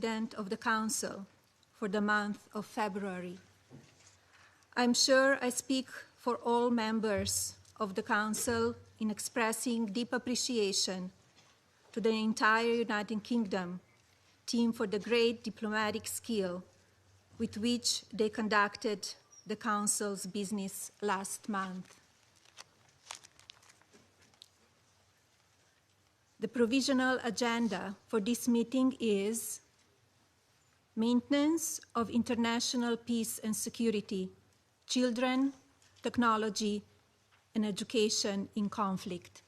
President of the Council for the month of February. I'm sure I speak for all members of the Council in expressing deep appreciation to the entire United Kingdom team for the great diplomatic skill with which they conducted the Council's business last month. The provisional agenda for this meeting is maintenance of international peace and security, children, technology, and education in conflict.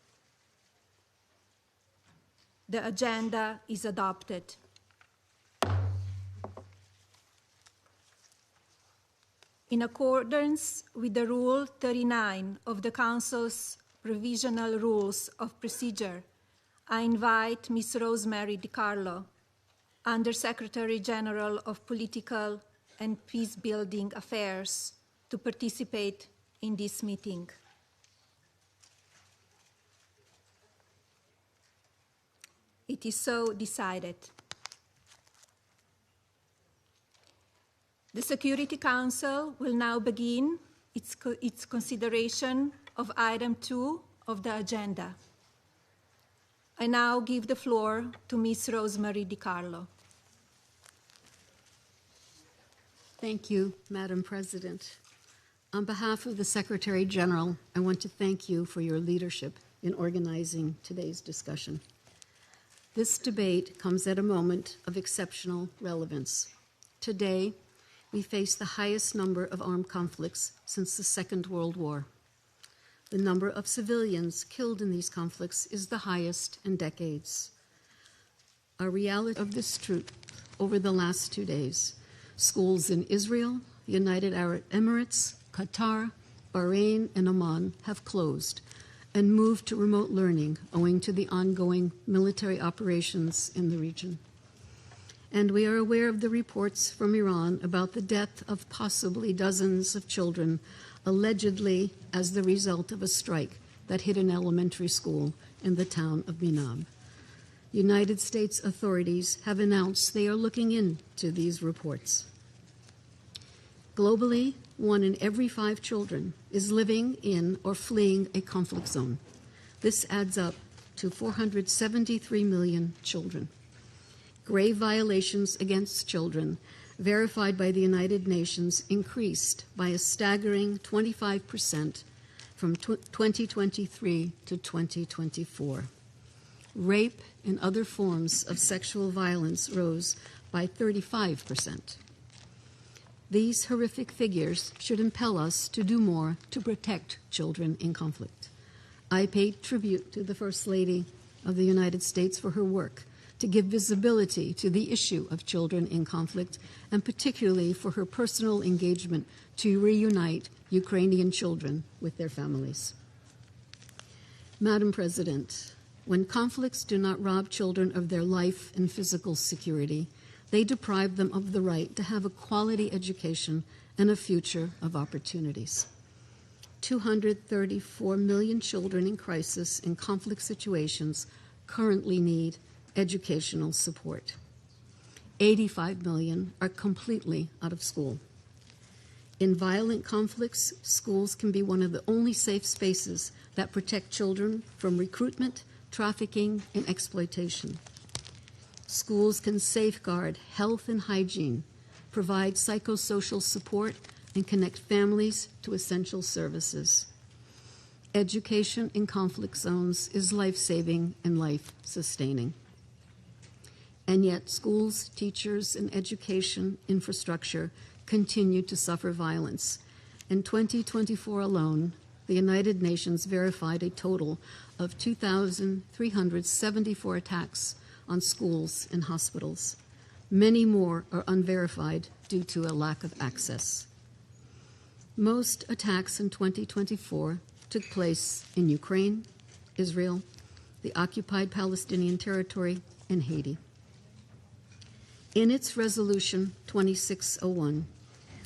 The agenda is adopted. In accordance with the Rule 39 of the Council's Provisional Rules of Procedure, I invite Ms. Rosemary DiCarlo, Under-Secretary General of Political and Peace-Building Affairs, to participate in this meeting. It is so decided. The Security Council will now begin its consideration of item 2 of the agenda. I now give the floor to Ms. Rosemary DiCarlo. Thank you, Madam President. On behalf of the Secretary General, I want to thank you for your leadership in organizing today's discussion. This debate comes at a moment of exceptional relevance. Today, we face the highest number of armed conflicts since the Second World War. The number of civilians killed in these conflicts is the highest in decades. A reality of this truth over the last 2 days, schools in Israel, the United Arab Emirates, Qatar, Bahrain, and Oman have closed and moved to remote learning owing to the ongoing military operations in the region. And we are aware of the reports from Iran about the death of possibly dozens of children, allegedly as the result of a strike that hit an elementary school in the town of Minab. United States authorities have announced they are looking into these reports. Globally, 1 in every 5 children is living in or fleeing a conflict zone. This adds up to 473 million children. Grave violations against children, verified by the United Nations, increased by a staggering 25% from 2023 to 2024. Rape and other forms of sexual violence rose by 35%. These horrific figures should impel us to do more to protect children in conflict. I pay tribute to the First Lady of the United States for her work to give visibility to the issue of children in conflict, and particularly for her personal engagement to reunite Ukrainian children with their families. Madam President, when conflicts do not rob children of their life and physical security, they deprive them of the right to have a quality education and a future of opportunities. 234 million children in crisis and conflict situations currently need educational support. 85 million are completely out of school. In violent conflicts, schools can be one of the only safe spaces that protect children from recruitment, trafficking, and exploitation. Schools can safeguard health and hygiene, provide psychosocial support, and connect families to essential services. Education in conflict zones is life-saving and life-sustaining. And yet schools, teachers, and education infrastructure continue to suffer violence. In 2024 alone, the United Nations verified a total of 2,374 attacks on schools and hospitals. Many more are unverified due to a lack of access. Most attacks in 2024 took place in Ukraine, Israel, the occupied Palestinian territory, and Haiti. In its resolution 2601,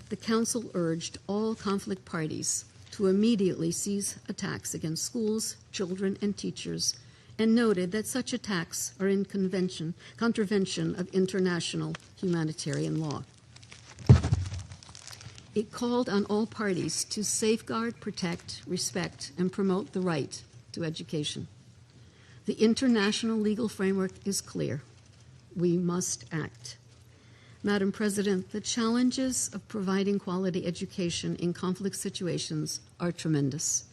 the Council urged all conflict parties to immediately cease attacks against schools, children, and teachers, and noted that such attacks are in contravention of international humanitarian law. It called on all parties to safeguard, protect, respect, and promote the right to education. The international legal framework is clear. We must act. Madam President, the challenges of providing quality education in conflict situations are tremendous.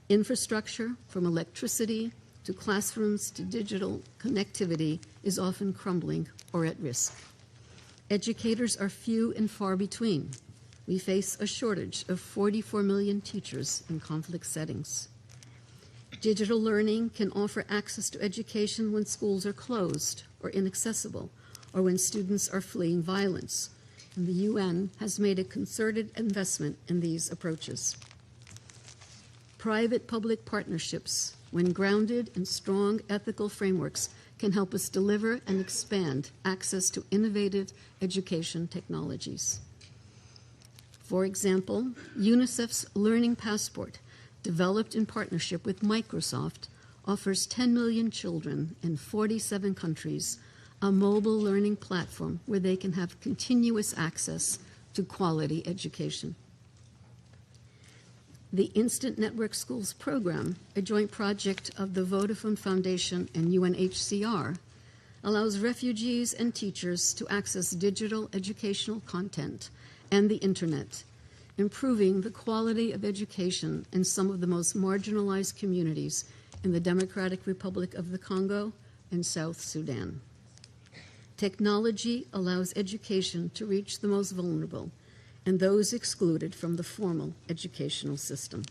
Infrastructure, from electricity to classrooms to digital connectivity, is often crumbling or at risk. Educators are few and far between. We face a shortage of 44 million teachers in conflict settings. Digital learning can offer access to education when schools are closed or inaccessible, or when students are fleeing violence. And the UN has made a concerted investment in these approaches. Private-public partnerships, when grounded in strong ethical frameworks, can help us deliver and expand access to innovative education technologies. For example, UNICEF's Learning Passport, developed in partnership with Microsoft, offers 10 million children in 47 countries a mobile learning platform where they can have continuous access to quality education. The Instant Network Schools program, a joint project of the Vodafone Foundation and UNHCR, allows refugees and teachers to access digital educational content and the internet, improving the quality of education in some of the most marginalized communities in the Democratic Republic of the Congo and South Sudan. Technology allows education to reach the most vulnerable and those excluded from the formal educational system.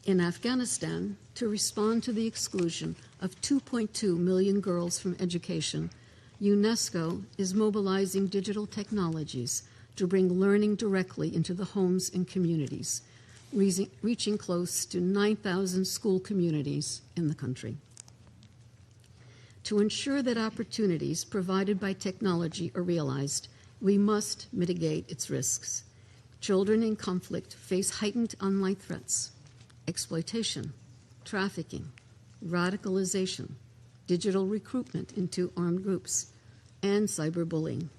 In Afghanistan, to respond to the exclusion of 2.2 million girls from education, UNESCO is mobilizing digital technologies to bring learning directly into the homes and communities, reaching close to 9,000 school communities in the country. To ensure that opportunities provided by technology are realized, we must mitigate its risks. Children in conflict face heightened online threats, exploitation, trafficking, radicalization, digital recruitment into armed groups, and cyberbullying.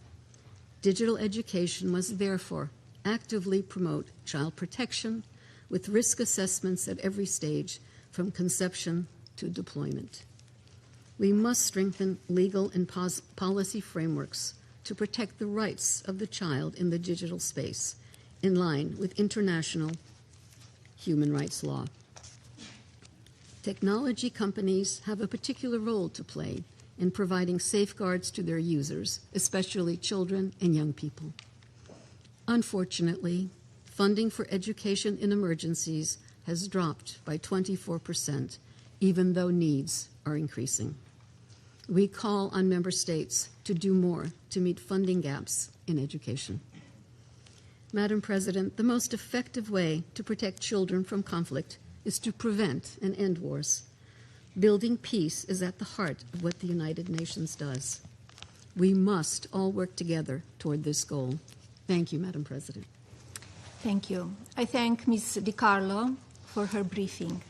Digital education must therefore actively promote child protection with risk assessments at every stage, from conception to deployment. We must strengthen legal and policy frameworks to protect the rights of the child in the digital space, in line with international human rights law. Technology companies have a particular role to play in providing safeguards to their users, especially children and young people. Unfortunately, funding for education in emergencies has dropped by 24%, even though needs are increasing. We call on member states to do more to meet funding gaps in education. Madam President, the most effective way to protect children from conflict is to prevent and end wars. Building peace is at the heart of what the United Nations does. We must all work together toward this goal. Thank you, Madam President. Thank you. I thank Ms. DiCarlo for her briefing.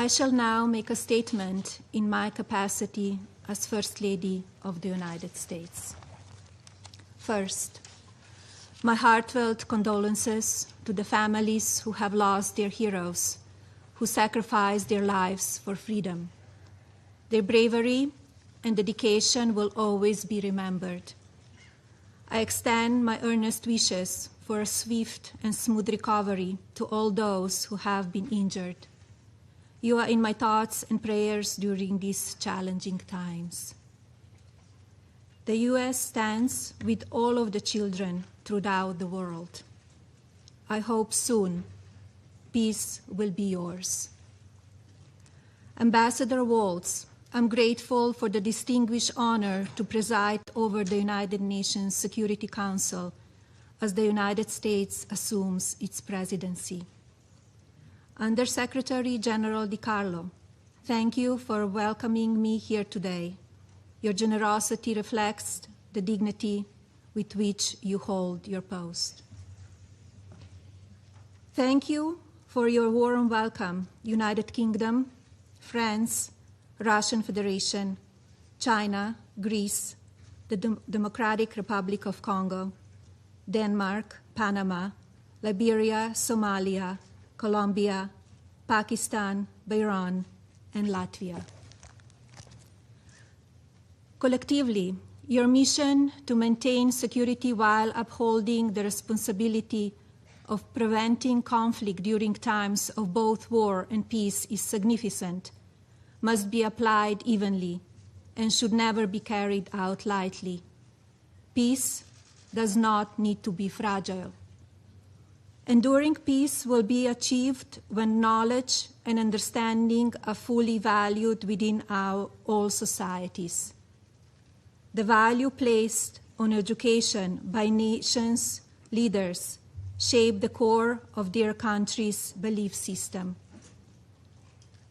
I shall now make a statement in my capacity as First Lady of the United States. First, my heartfelt condolences to the families who have lost their heroes, who sacrificed their lives for freedom. Their bravery and dedication will always be remembered. I extend my earnest wishes for a swift and smooth recovery to all those who have been injured. You are in my thoughts and prayers during these challenging times. The U.S. stands with all of the children throughout the world. I hope soon peace will be yours. Ambassador Waltz, I'm grateful for the distinguished honor to preside over the United Nations Security Council as the United States assumes its presidency. Undersecretary General DiCarlo, thank you for welcoming me here today. Your generosity reflects the dignity with which you hold your post. Thank you for for your warm welcome, United Kingdom, France, Russian Federation, China, Greece, the Democratic Republic of Congo, Denmark, Panama, Liberia, Somalia, Colombia, Pakistan, Bahrain, and Latvia. Collectively, your mission to maintain security while upholding the responsibility of preventing conflict during times of both war and peace is significant, must be applied evenly, and should never be carried out lightly. Peace does not need to be fragile. Enduring peace will be achieved when knowledge and understanding are fully valued within all societies. The value placed on education by nations' leaders shape the core of their country's belief system.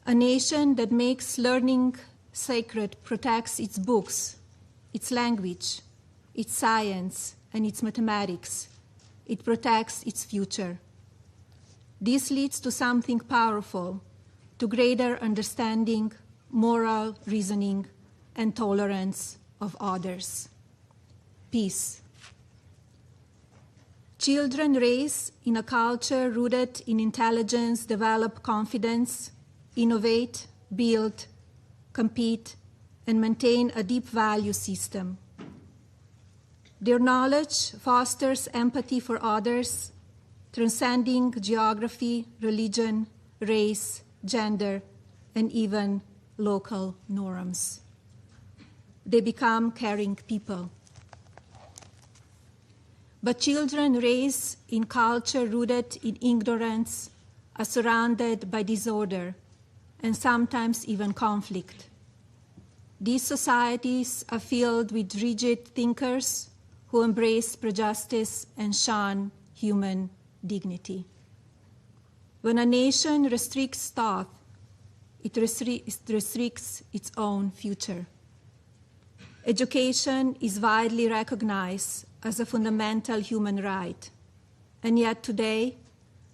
A nation that makes learning sacred protects its books, its language, its science, and its mathematics. It protects its future. This leads to something powerful, to greater understanding, moral reasoning, and tolerance of others. Peace. Children raised in a culture rooted in intelligence develop confidence, innovate, build, compete, and maintain a deep value system. Their knowledge fosters empathy for others, transcending geography, religion, race, gender, and even local norms. They become caring people. But children raised in culture rooted in ignorance are surrounded by disorder and sometimes even conflict. These societies are filled with rigid thinkers who embrace prejudice and shun human dignity. When a nation restricts thought, it restricts its own future. Education is widely recognized as a fundamental human right, and yet today,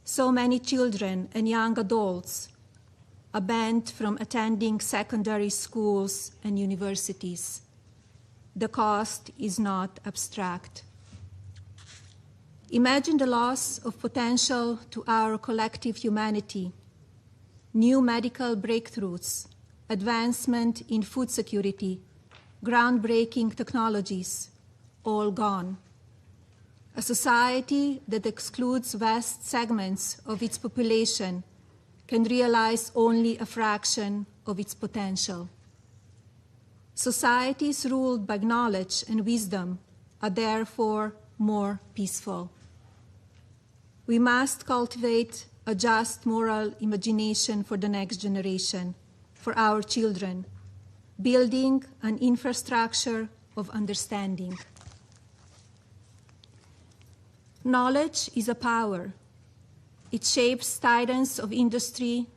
so many children and young adults are banned from attending secondary schools and universities. The cost is not abstract. Imagine the loss of potential to our collective humanity, new medical breakthroughs, advancement in food security, groundbreaking technologies, all gone. A society that excludes vast segments of its population can realize only a fraction of its potential. Societies ruled by knowledge and wisdom are therefore more peaceful. We must cultivate a just moral imagination for the next generation, for our children, building an infrastructure of understanding. Knowledge is a power. It shapes titans of industry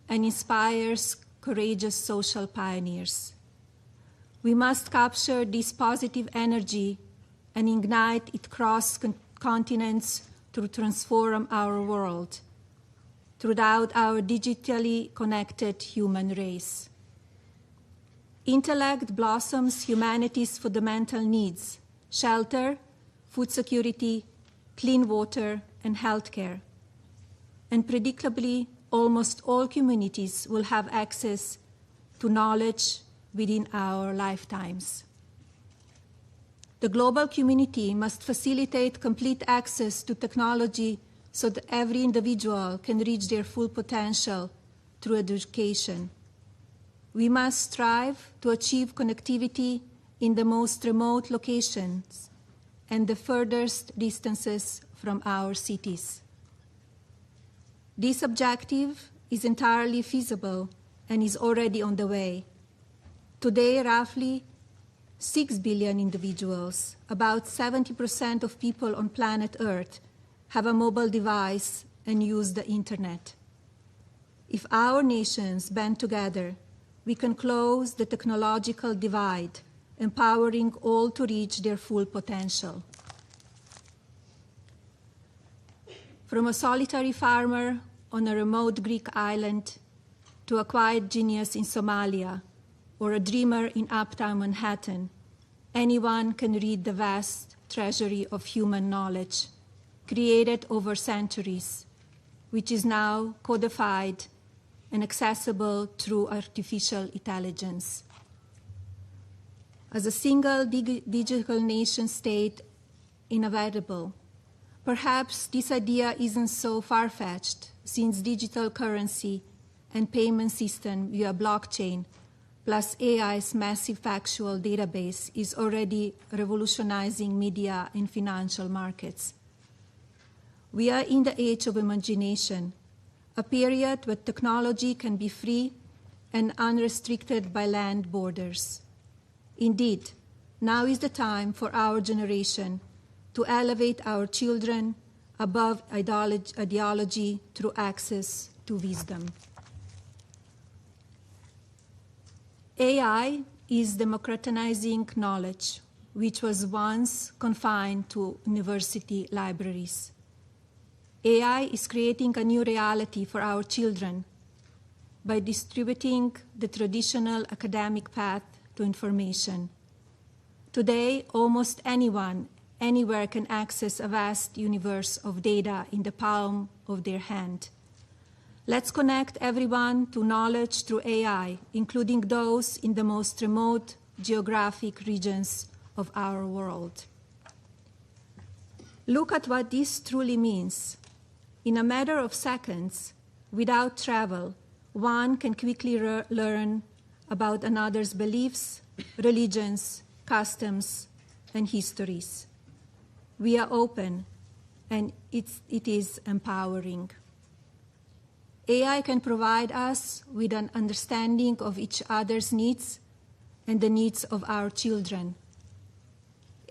and inspires courageous social pioneers. We must capture this positive energy and ignite it across continents to transform our world throughout our digitally connected human race. Intellect blossoms humanity's fundamental needs: shelter, food security, clean water, and healthcare. And predictably, almost all communities will have access to knowledge within our lifetimes. The global community must facilitate complete access to technology so that every individual can reach their full potential through education. We must strive to achieve connectivity in the most remote locations and the furthest distances from our cities. This objective is entirely feasible and is already on the way. Today, roughly 6 billion individuals, about 70% of people on planet Earth, have a mobile device and use the internet. If our nations band together, we can close the technological divide, empowering all to reach their full potential. From a solitary farmer on a remote Greek island to a quiet genius in Somalia or a dreamer in uptown Manhattan, anyone can read the vast treasury of human knowledge created over centuries, which is now codified and accessible through artificial intelligence. As a single digital nation state inevitable, perhaps this idea isn't so far-fetched, since digital currency and payment system via blockchain plus AI's massive factual database is already revolutionizing media and financial markets. We are in the age of imagination, a period where technology can be free and unrestricted by land borders. Indeed, now is the time for our generation to elevate our children above ideology through access to wisdom. AI is democratizing knowledge, which was once confined to university libraries. AI is creating a new reality for our children by distributing the traditional academic path to information. Today, almost anyone, anywhere can access a vast universe of data in the palm of their hand. Let's connect everyone to knowledge through AI, including those in the most remote geographic regions of our world. Look at what this truly means. In a matter of seconds, without travel, one can quickly learn about another's beliefs, religions, customs, and histories. We are open, and it is empowering. AI can provide us with an understanding of each other's needs and the needs of our children.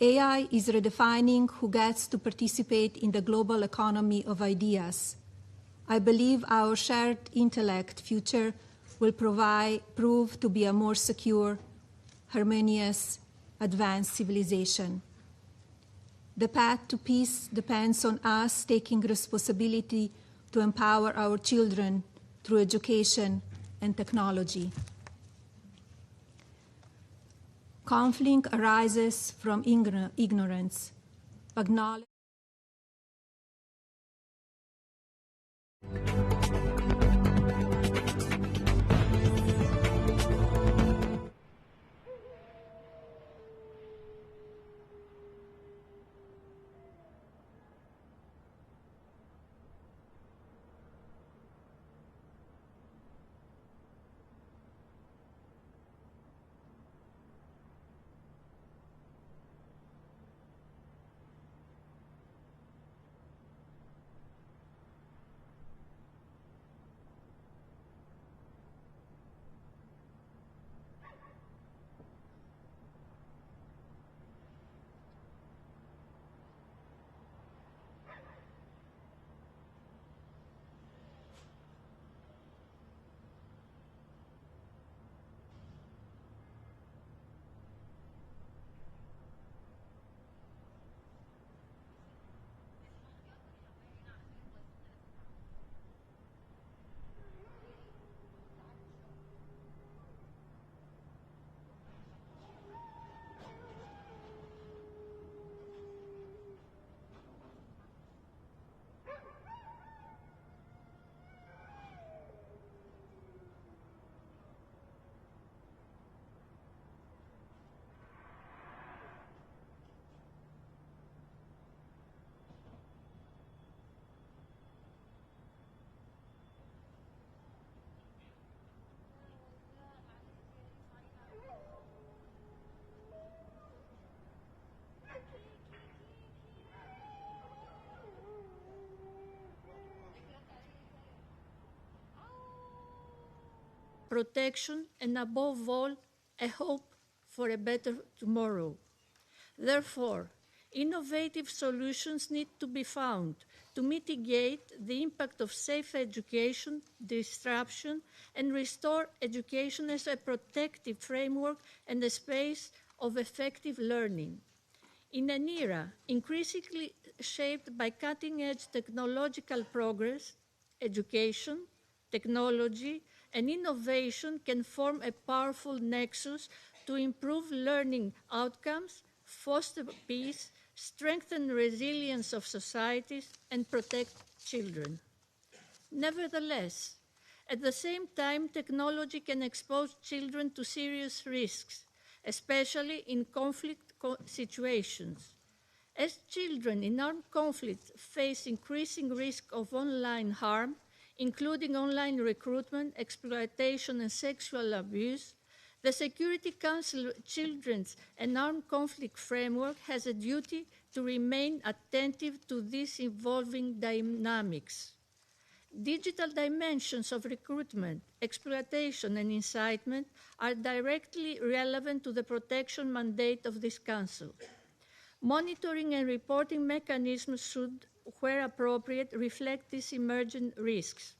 AI is redefining who gets to participate in the global economy of ideas. I believe our shared intellect future will prove to be a more secure, harmonious, advanced civilization. The path to peace depends on us taking responsibility to empower our children through education and technology. Conflict arises from ignorance. Acknowledge protection, and above all, a hope for a better tomorrow. Therefore, innovative solutions need to be found to mitigate the impact of safe education, disruption, and restore education as a protective framework and a space of effective learning. In an era increasingly shaped by cutting-edge technological progress, education, technology, and innovation can form a powerful nexus to improve learning outcomes, foster peace, strengthen resilience of societies, and protect children. Nevertheless, at the same time, technology can expose children to serious risks, especially in conflict situations. As children in armed conflict face increasing risk of online harm, including online recruitment, exploitation, and sexual abuse, the Security Council Children's and Armed Conflict Framework has a duty to remain attentive to these evolving dynamics. Digital dimensions of recruitment, exploitation, and incitement are directly relevant to the protection mandate of this Council. Monitoring and reporting mechanisms should, where appropriate, reflect these emergent risks.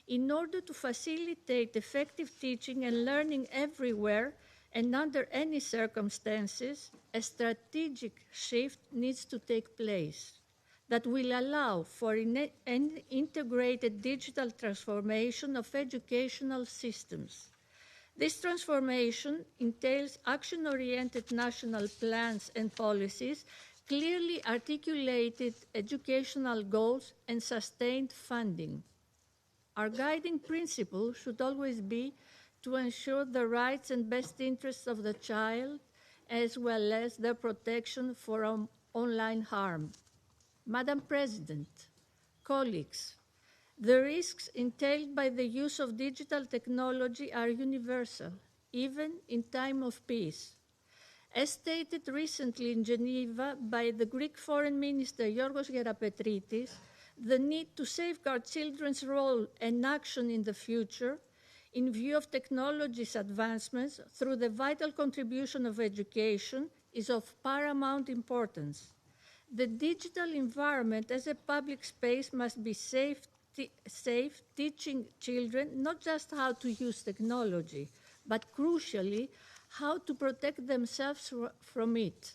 In order to facilitate effective teaching and learning everywhere and under any circumstances, a strategic shift needs to take place that will allow for an integrated digital transformation of educational systems. This transformation entails action-oriented national plans and policies, clearly articulated educational goals, and sustained funding. Our guiding principle should always be to ensure the rights and best interests of the child, as well as their protection from online harm. Madam President, colleagues, the risks entailed by the use of digital technology are universal, even in time of peace. As stated recently in Geneva by the Greek Foreign Minister Yorgos Gerapetritis, the need to safeguard children's role and action in the future, in view of technology's advancements through the vital contribution of education, is of paramount importance. The digital environment as a public space must be safe, teaching children not just how to use technology, but crucially, how to protect themselves from it.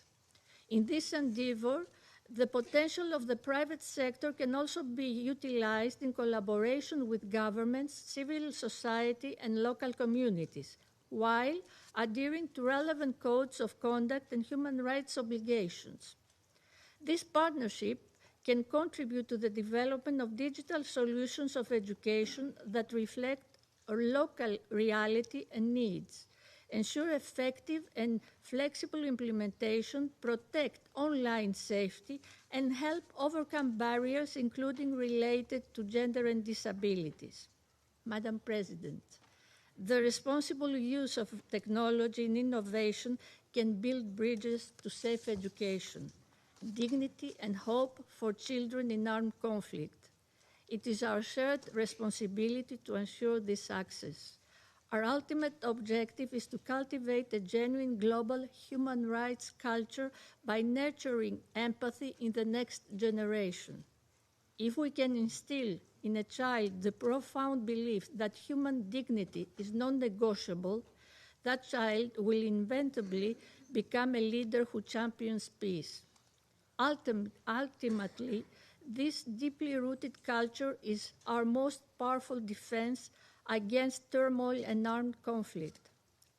In this endeavor, the potential of the private sector can also be utilized in collaboration with governments, civil society, and local communities, while adhering to relevant codes of conduct and human rights obligations. This partnership can contribute to the development of digital solutions of education that reflect our local reality and needs, ensure effective and flexible implementation, protect online safety, and help overcome barriers, including related to gender and disabilities. Madam President, the responsible use of technology and innovation can build bridges to safe education, dignity, and hope for children in armed conflict. It is our shared responsibility to ensure this access. Our ultimate objective is to cultivate a genuine global human rights culture by nurturing empathy in the next generation. If we can instill in a child the profound belief that human dignity is non-negotiable, that child will inevitably become a leader who champions peace. Ultimately, this deeply rooted culture is our most powerful defense against turmoil and armed conflict.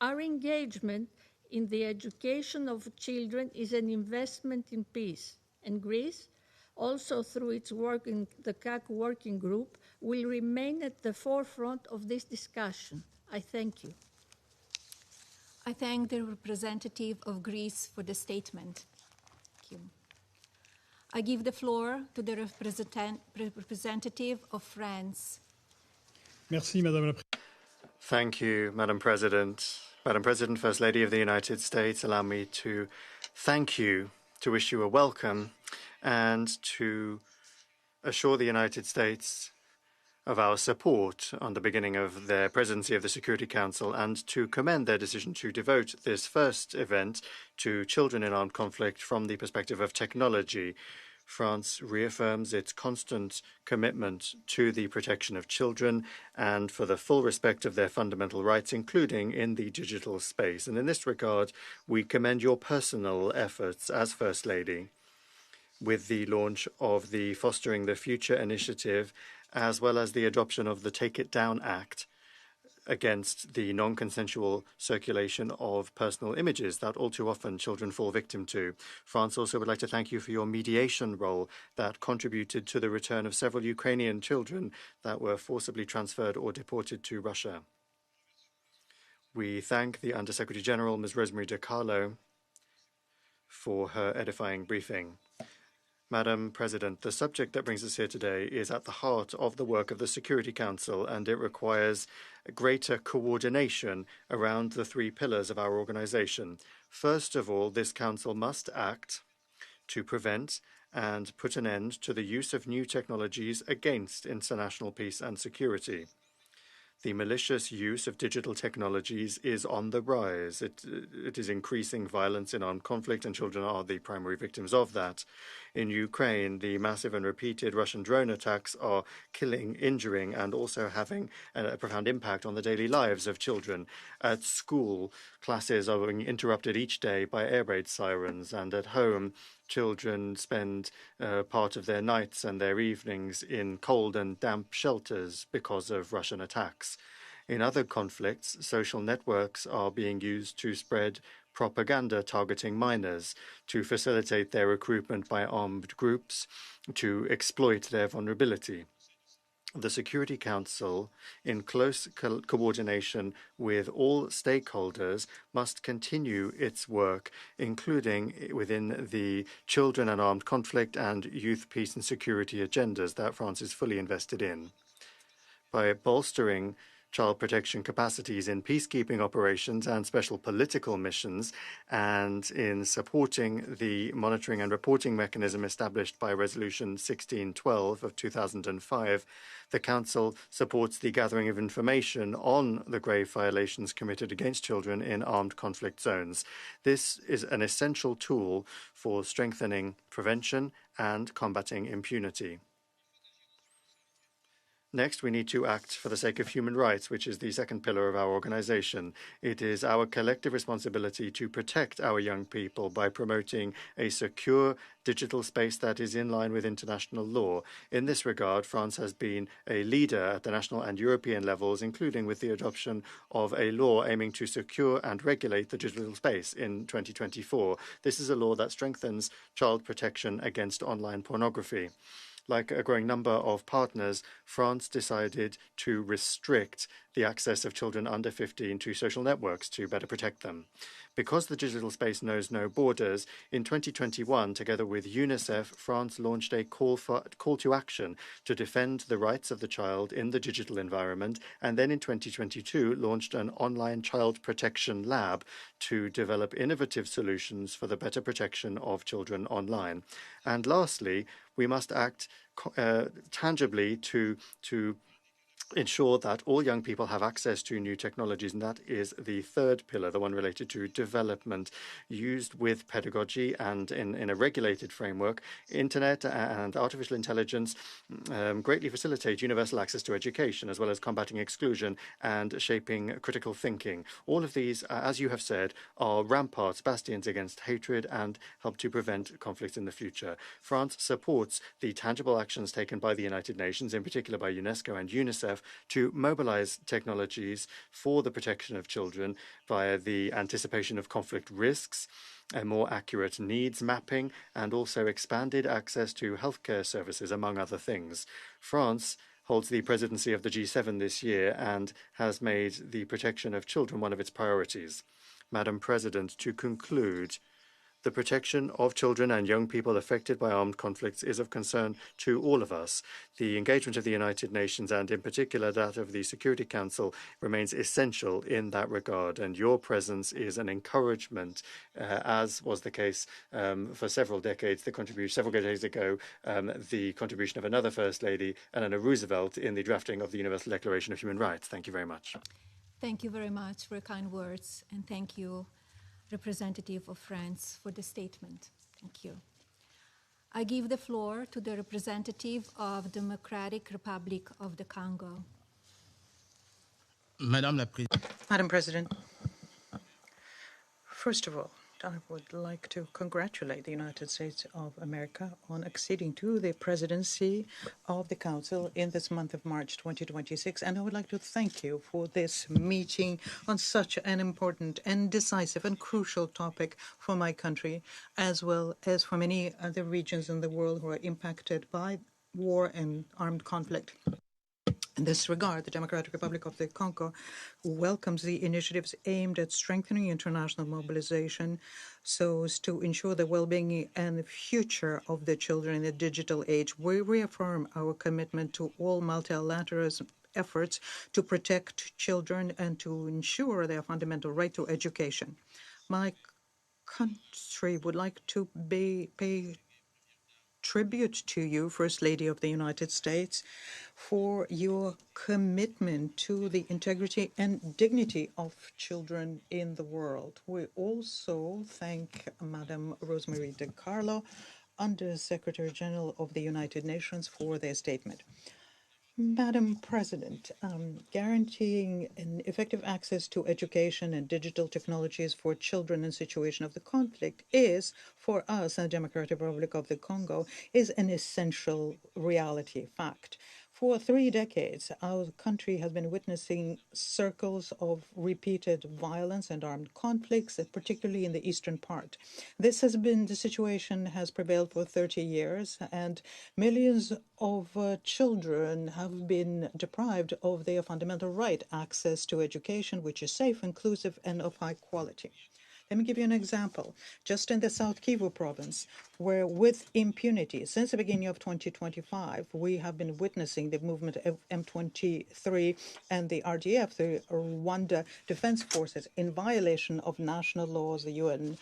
Our engagement in the education of children is an investment in peace, and Greece, also through its work in the CAC Working Group, will remain at the forefront of this discussion. I thank you. I thank the representative of Greece for the statement. Thank you. I give the floor to the representative of France. Merci, Madame la Présidente. Thank you, Madam President. Madam President, First Lady of the United States, allow me to thank you, to wish you a welcome, and to assure the United States of our support on the beginning of their presidency of the Security Council, and to commend their decision to devote this first event to children in armed conflict from the perspective of technology. France reaffirms its constant commitment to the protection of children and for the full respect of their fundamental rights, including in the digital space. And in this regard, we commend your personal efforts as First Lady. with the launch of the Fostering the Future initiative, as well as the adoption of the Take It Down Act against the non-consensual circulation of personal images that all too often children fall victim to. France also would like to thank you for your mediation role that contributed to the return of several Ukrainian children that were forcibly transferred or deported to Russia. We thank the Undersecretary General, Ms. Rosemary DiCarlo, for her edifying briefing. Madam President, the subject that brings us here today is at the heart of the work of the Security Council, and it requires greater coordination around the three pillars of our organization. First of all, this Council must act to prevent and put an end to the use of new technologies against international peace and security. The malicious use of digital technologies is on the rise. It is increasing violence in armed conflict, and children are the primary victims of that. In Ukraine, the massive and repeated Russian drone attacks are killing, injuring, and also having a profound impact on the daily lives of children. At school, classes are being interrupted each day by air raid sirens, and at home, children spend part of their nights and their evenings in cold and damp shelters because of Russian attacks. In other conflicts, social networks are being used to spread propaganda targeting minors, to facilitate their recruitment by armed groups, to exploit their vulnerability. The Security Council, in close coordination with all stakeholders, must continue its work, including within the children and armed conflict and youth peace and security agendas that France is fully invested in. By bolstering child protection capacities in peacekeeping operations and special political missions, and in supporting the monitoring and reporting mechanism established by Resolution 1612 of 2005, the Council supports the gathering of information on the grave violations committed against children in armed conflict zones. This is an essential tool for strengthening prevention and combating impunity. Next, we need to act for the sake of human rights, which is the second pillar of our organization. It is our collective responsibility to protect our young people by promoting a secure digital space that is in line with international law. In this regard, France has been a leader at the national and European levels, including with the adoption of a law aiming to secure and regulate the digital space in 2024. This is a law that strengthens child protection against online pornography. Like a growing number of partners, France decided to restrict the access of children under 15 to social networks to better protect them. Because the digital space knows no borders, in 2021, together with UNICEF, France launched a call to action to defend the rights of the child in the digital environment, and then in 2022 launched an online child protection lab to develop innovative solutions for the better protection of children online. And lastly, we must act tangibly to ensure that all young people have access to new technologies, and that is the third pillar, the one related to development, used with pedagogy and in a regulated framework. Internet and artificial intelligence greatly facilitate universal access to education, as well as combating exclusion and shaping critical thinking. All of these, as you have said, are ramparts, bastions against hatred, and help to prevent conflicts in the future. France supports the tangible actions taken by the United Nations, in particular by UNESCO and UNICEF, to mobilize technologies for the protection of children via the anticipation of conflict risks, a more accurate needs mapping, and also expanded access to healthcare services, among other things. France holds the presidency of the G7 this year and has made the protection of children one of its priorities. Madam President, to conclude, the protection of children and young people affected by armed conflicts is of concern to all of us. The engagement of the United Nations, and in particular that of the Security Council, remains essential in that regard, and your presence is an encouragement, as was the case for several decades ago, the contribution of another First Lady, Eleanor Roosevelt, in the drafting of the Universal Declaration of Human Rights. Thank you very much. Thank you very much for your kind words, and thank you, representative of France, for the statement. Thank you. I give the floor to the representative of Democratic Republic of the Congo. Madam President, first of all, I would like to congratulate the United States of America on acceding to the presidency of the Council in this month of March 2026. And I would like to thank you for this meeting on such an important and decisive and crucial topic for my country, as well as for many other regions in the world who are impacted by war and armed conflict. In this regard, the Democratic Republic of the Congo welcomes the initiatives aimed at strengthening international mobilization so as to ensure the well-being and future of the children in the digital age. We reaffirm our commitment to all multilateral efforts to protect children and to ensure their fundamental right to education. My country would like to pay tribute to you, First Lady of the United States, for your commitment to the integrity and dignity of children in the world. We also thank Madam Rosemary DiCarlo, Under Secretary General of the United Nations, for their statement. Madam President, guaranteeing an effective access to education and digital technologies for children in situation of the conflict is, for us, in the Democratic Republic of the Congo, is an essential reality, fact. For 3 decades, our country has been witnessing circles of repeated violence and armed conflicts, particularly in the eastern part. The situation has prevailed for 30 years, and millions of children have been deprived of their fundamental right, access to education, which is safe, inclusive, and of high quality. Let me give you an example. Just in the South Kivu province, where with impunity, since the beginning of 2025, we have been witnessing the movement of M23 and the RDF, the Rwanda Defense Forces, in violation of national laws, the UN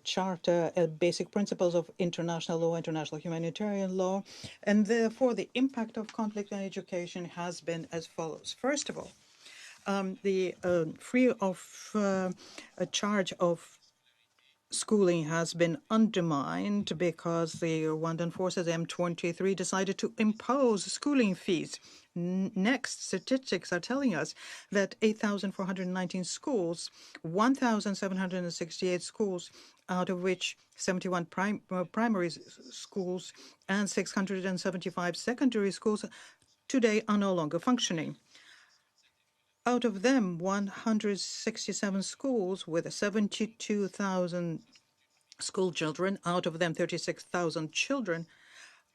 Charter, basic principles of international law, international humanitarian law, and therefore the impact of conflict on education has been as follows. First of all, the free of charge of schooling has been undermined because the Rwandan forces M23 decided to impose schooling fees. Next, statistics are telling us that 8,419 schools, 1,768 schools, out of which 71 primary schools and 675 secondary schools today are no longer functioning. Out of them, 167 schools with 72,000 school children, out of them 36,000 children,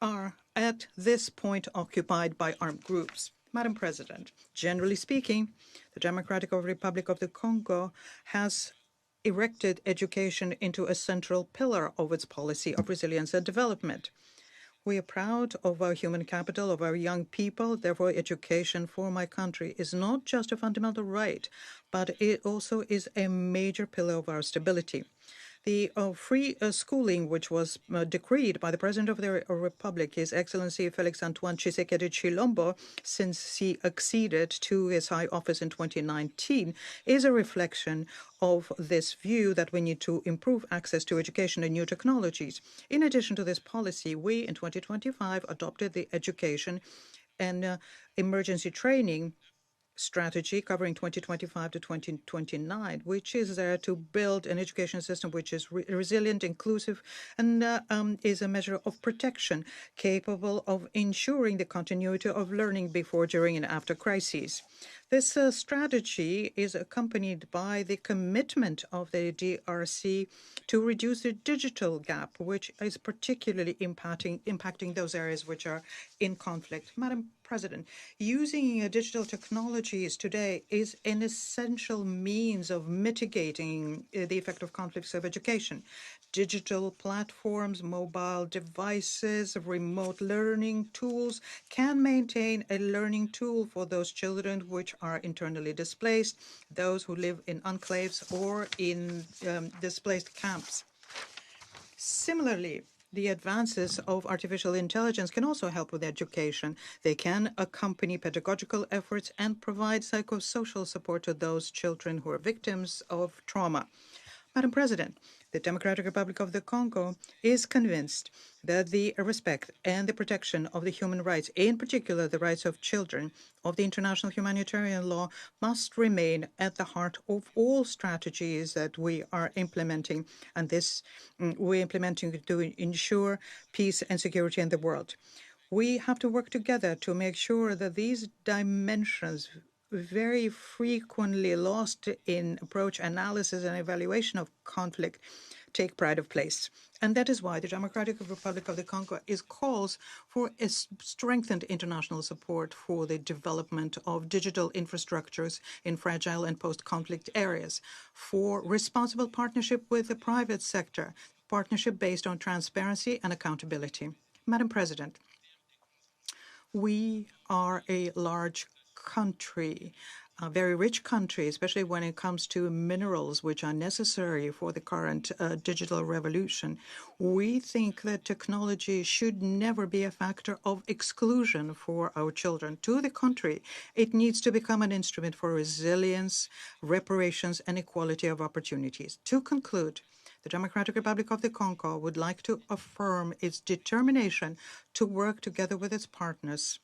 are at this point occupied by armed groups. Madam President, generally speaking, the Democratic Republic of the Congo has erected education into a central pillar of its policy of resilience and development. We are proud of our human capital, of our young people. Therefore, education for my country is not just a fundamental right, but it also is a major pillar of our stability. The free schooling, which was decreed by the President of the Republic, His Excellency Felix Antoine Tshisekedi Tshilombo, since he acceded to his high office in 2019, is a reflection of this view that we need to improve access to education and new technologies. In addition to this policy, we, in 2025, adopted the education and emergency training strategy covering 2025 to 2029, which is there to build an education system which is resilient, inclusive, and is a measure of protection capable of ensuring the continuity of learning before, during, and after crises. This strategy is accompanied by the commitment of the DRC to reduce the digital gap, which is particularly impacting those areas which are in conflict. Madam President, using digital technologies today is an essential means of mitigating the effect of conflicts of education. Digital platforms, mobile devices, remote learning tools can maintain a learning tool for those children which are internally displaced, those who live in enclaves or in displaced camps. Similarly, the advances of artificial intelligence can also help with education. They can accompany pedagogical efforts and provide psychosocial support to those children who are victims of trauma. Madam President, The Democratic Republic of the Congo is convinced that the respect and the protection of the human rights, in particular the rights of children, of the international humanitarian law, must remain at the heart of all strategies that we are implementing, and this we're implementing to ensure peace and security in the world. We have to work together to make sure that these dimensions, very frequently lost in approach, analysis, and evaluation of conflict, take pride of place. And that is why the Democratic Republic of the Congo calls for a strengthened international support for the development of digital infrastructures in fragile and post-conflict areas, for responsible partnership with the private sector, partnership based on transparency and accountability. Madam President, we are a large country, a very rich country, especially when it comes to minerals, which are necessary for the current digital revolution. We think that technology should never be a factor of exclusion for our children. To the contrary, it needs to become an instrument for resilience, reparations, and equality of opportunities. To conclude, the Democratic Republic of the Congo would like to affirm its determination to work together with its partners,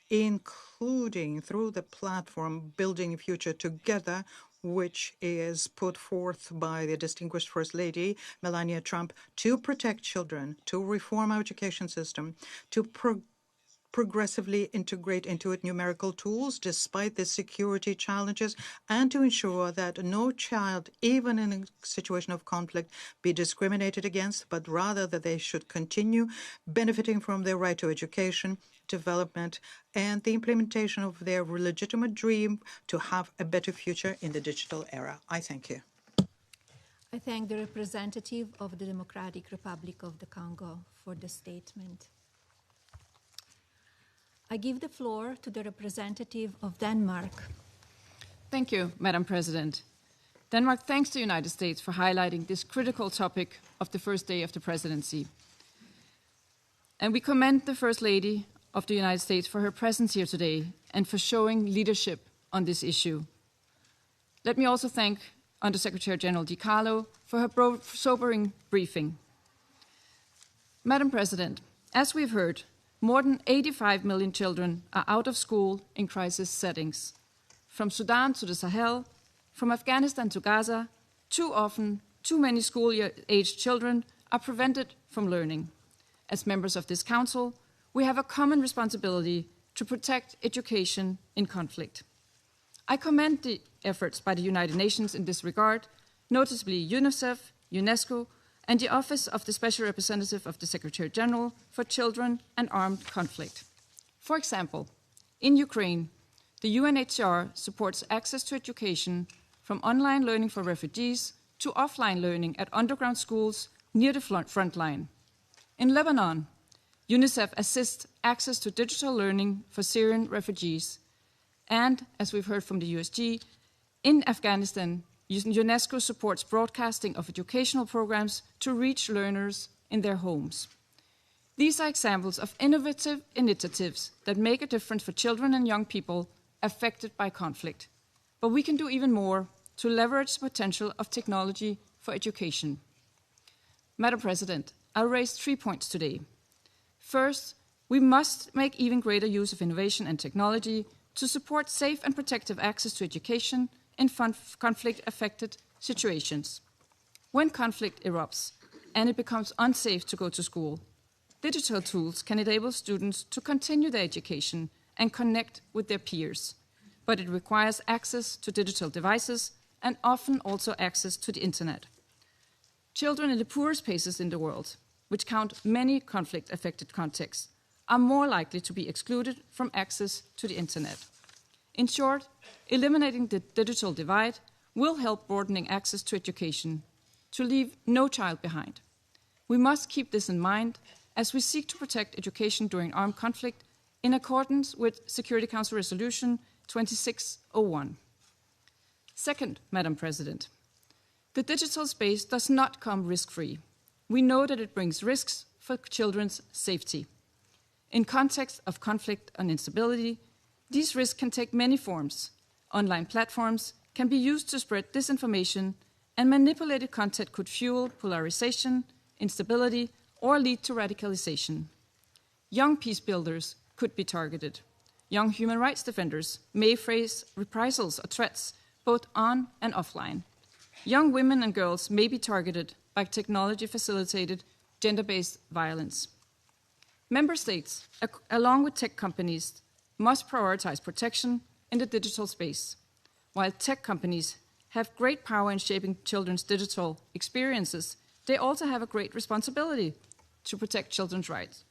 including through the platform Building Future Together, which is put forth by the distinguished First Lady, Melania Trump, to protect children, to reform our education system, to progressively integrate into it numerical tools despite the security challenges, and to ensure that no child, even in a situation of conflict, be discriminated against, but rather that they should continue benefiting from their right to education, development, and the implementation of their legitimate dream to have a better future in the digital era. I thank you. I thank the representative of the Democratic Republic of the Congo for the statement. I give the floor to the representative of Denmark. Thank you, Madam President. Denmark thanks the United States for highlighting this critical topic of the first day of the presidency. And we commend the First Lady of the United States for her presence here today and for showing leadership on this issue. Let me also thank Undersecretary General DiCarlo for her sobering briefing. Madam President, as we've heard, more than 85 million children are out of school in crisis settings. From Sudan to the Sahel, from Afghanistan to Gaza, too often, too many school-aged children are prevented from learning. As members of this Council, we have a common responsibility to protect education in conflict. I commend the efforts by the United Nations in this regard, notably UNICEF, UNESCO, and the Office of the Special Representative of the Secretary General for Children and Armed Conflict. For example, in Ukraine, the UNHCR supports access to education from online learning for refugees to offline learning at underground schools near the front line. In Lebanon, UNICEF assists access to digital learning for Syrian refugees. And, as we've heard from the USG, in Afghanistan, UNESCO supports broadcasting of educational programs to reach learners in their homes. These are examples of innovative initiatives that make a difference for children and young people affected by conflict. But we can do even more to leverage the potential of technology for education. Madam President, I'll raise 3 points today. First, we must make even greater use of innovation and technology to support safe and protective access to education in conflict-affected situations. When conflict erupts and it becomes unsafe to go to school, digital tools can enable students to continue their education and connect with their peers. But it requires access to digital devices and often also access to the internet. Children in the poorest places in the world, which count many conflict-affected contexts, are more likely to be excluded from access to the internet. In short, eliminating the digital divide will help broadening access to education, to leave no child behind. We must keep this in mind as we seek to protect education during armed conflict in accordance with Security Council Resolution 2601. Second, Madam President, the digital space does not come risk-free. We know that it brings risks for children's safety. In context of conflict and instability, these risks can take many forms. Online platforms can be used to spread disinformation and manipulated content could fuel polarization, instability, or lead to radicalization. Young peace builders could be targeted. Young human rights defenders may face reprisals or threats, both on and offline. Young women and girls may be targeted by technology-facilitated gender-based violence. Member states, along with tech companies, must prioritize protection in the digital space. While tech companies have great power in shaping children's digital experiences, they also have a great responsibility to protect children's rights.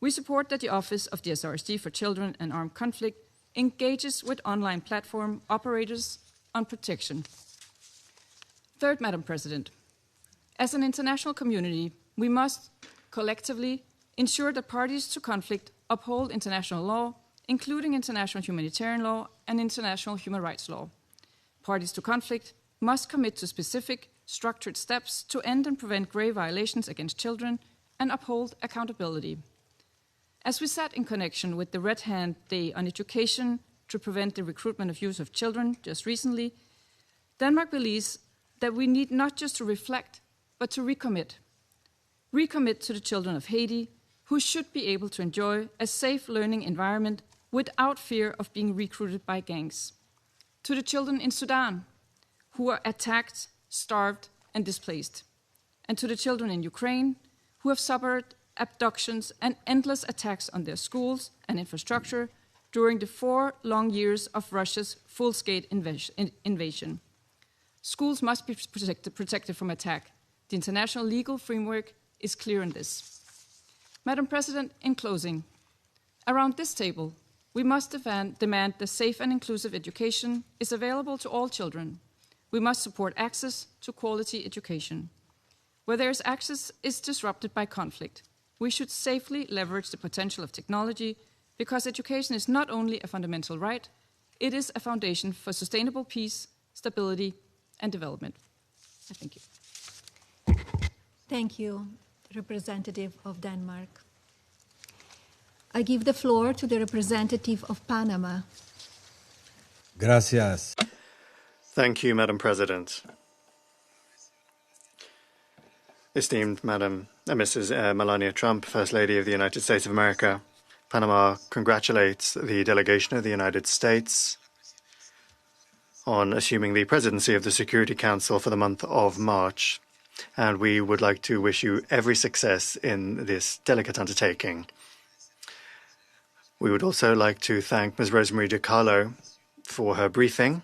We support that the Office of the SRSD for Children and Armed Conflict engages with online platform operators on protection. Third, Madam President, as an international community, we must collectively ensure that parties to conflict uphold international law, including international humanitarian law and international human rights law. Parties to conflict must commit to specific, structured steps to end and prevent grave violations against children and uphold accountability. As we sat in connection with the Red Hand Day on Education to prevent the recruitment of youth of children just recently, Denmark believes that we need not just to reflect, but to recommit. Recommit to the children of Haiti, who should be able to enjoy a safe learning environment without fear of being recruited by gangs. To the children in Sudan, who are attacked, starved, and displaced. And to the children in Ukraine, who have suffered abductions and endless attacks on their schools and infrastructure during the 4 long years of Russia's full-scale invasion. Schools must be protected from attack. The international legal framework is clear on this. Madam President, in closing, around this table, we must demand that safe and inclusive education is available to all children. We must support access to quality education. Where there's access is disrupted by conflict, we should safely leverage the potential of technology, because education is not only a fundamental right, it is a foundation for sustainable peace, stability, and development. Thank you. Thank you, representative of Denmark. I give the floor to the representative of Panama. Gracias. Thank you, Madam President. Esteemed Mrs. Melania Trump, First Lady of the United States of America, Panama congratulates the delegation of the United States on assuming the presidency of the Security Council for the month of March, and we would like to wish you every success in this delicate undertaking. We would also like to thank Ms. Rosemary DiCarlo for her briefing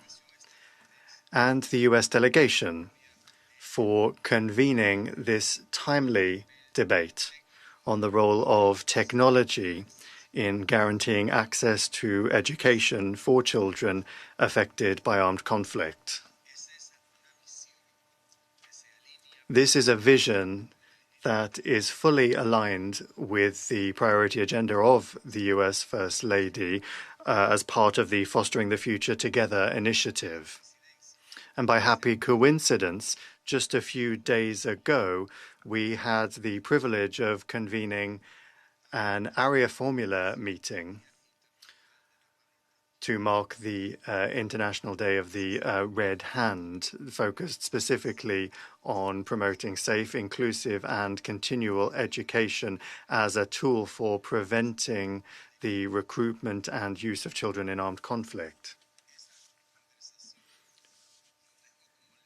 and the U.S. delegation for convening this timely debate on the role of technology in guaranteeing access to education for children affected by armed conflict. This is a vision that is fully aligned with the priority agenda of the U.S. First Lady as part of the Fostering the Future Together initiative. And by happy coincidence, just a few days ago, we had the privilege of convening an area formula meeting to mark the International Day of the Red Hand, focused specifically on promoting safe, inclusive, and continual education as a tool for preventing the recruitment and use of children in armed conflict.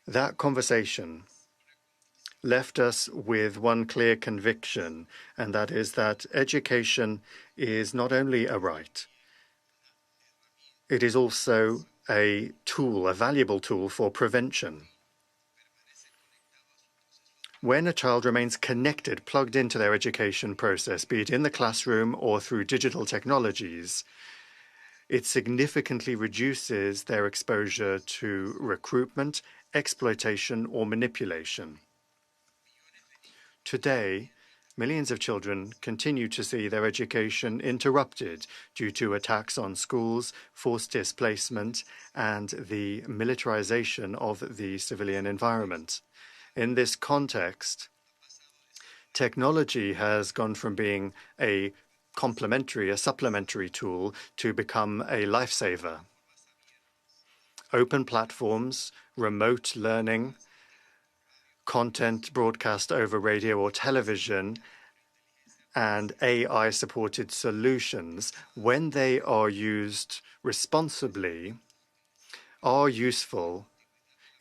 That conversation left us with one clear conviction, and that is that education is not only a right, it is also a tool, a valuable tool for prevention. When a child remains connected, plugged into their education process, be it in the classroom or through digital technologies, it significantly reduces their exposure to recruitment, exploitation, or manipulation. Today, millions of children continue to see their education interrupted due to attacks on schools, forced displacement, and the militarization of the civilian environment. In this context, technology has gone from being a complementary, a supplementary tool to become a lifesaver. Open platforms, remote learning, content broadcast over radio or television, and AI-supported solutions, when they are used responsibly, are useful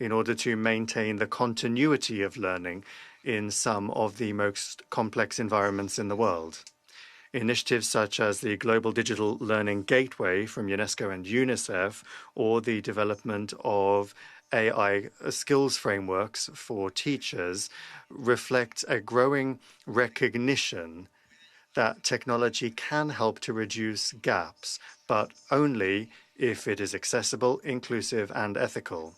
in order to maintain the continuity of learning in some of the most complex environments in the world. Initiatives such as the Global Digital Learning Gateway from UNESCO and UNICEF, or the development of AI skills frameworks for teachers, reflect a growing recognition that technology can help to reduce gaps, but only if it is accessible, inclusive, and ethical.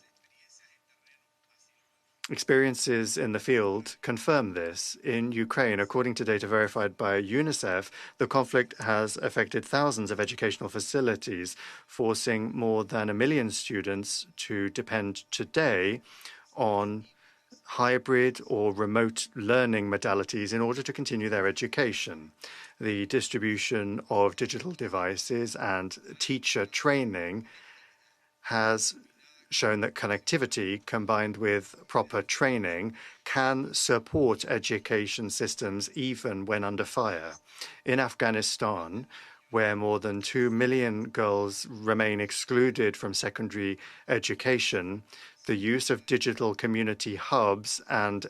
Experiences in the field confirm this. In Ukraine, according to data verified by UNICEF, the conflict has affected thousands of educational facilities, forcing more than 1 million students to depend today on hybrid or remote learning modalities in order to continue their education. The distribution of digital devices and teacher training has shown that connectivity combined with proper training can support education systems even when under fire. In Afghanistan, where more than 2 million girls remain excluded from secondary education, the use of digital community hubs and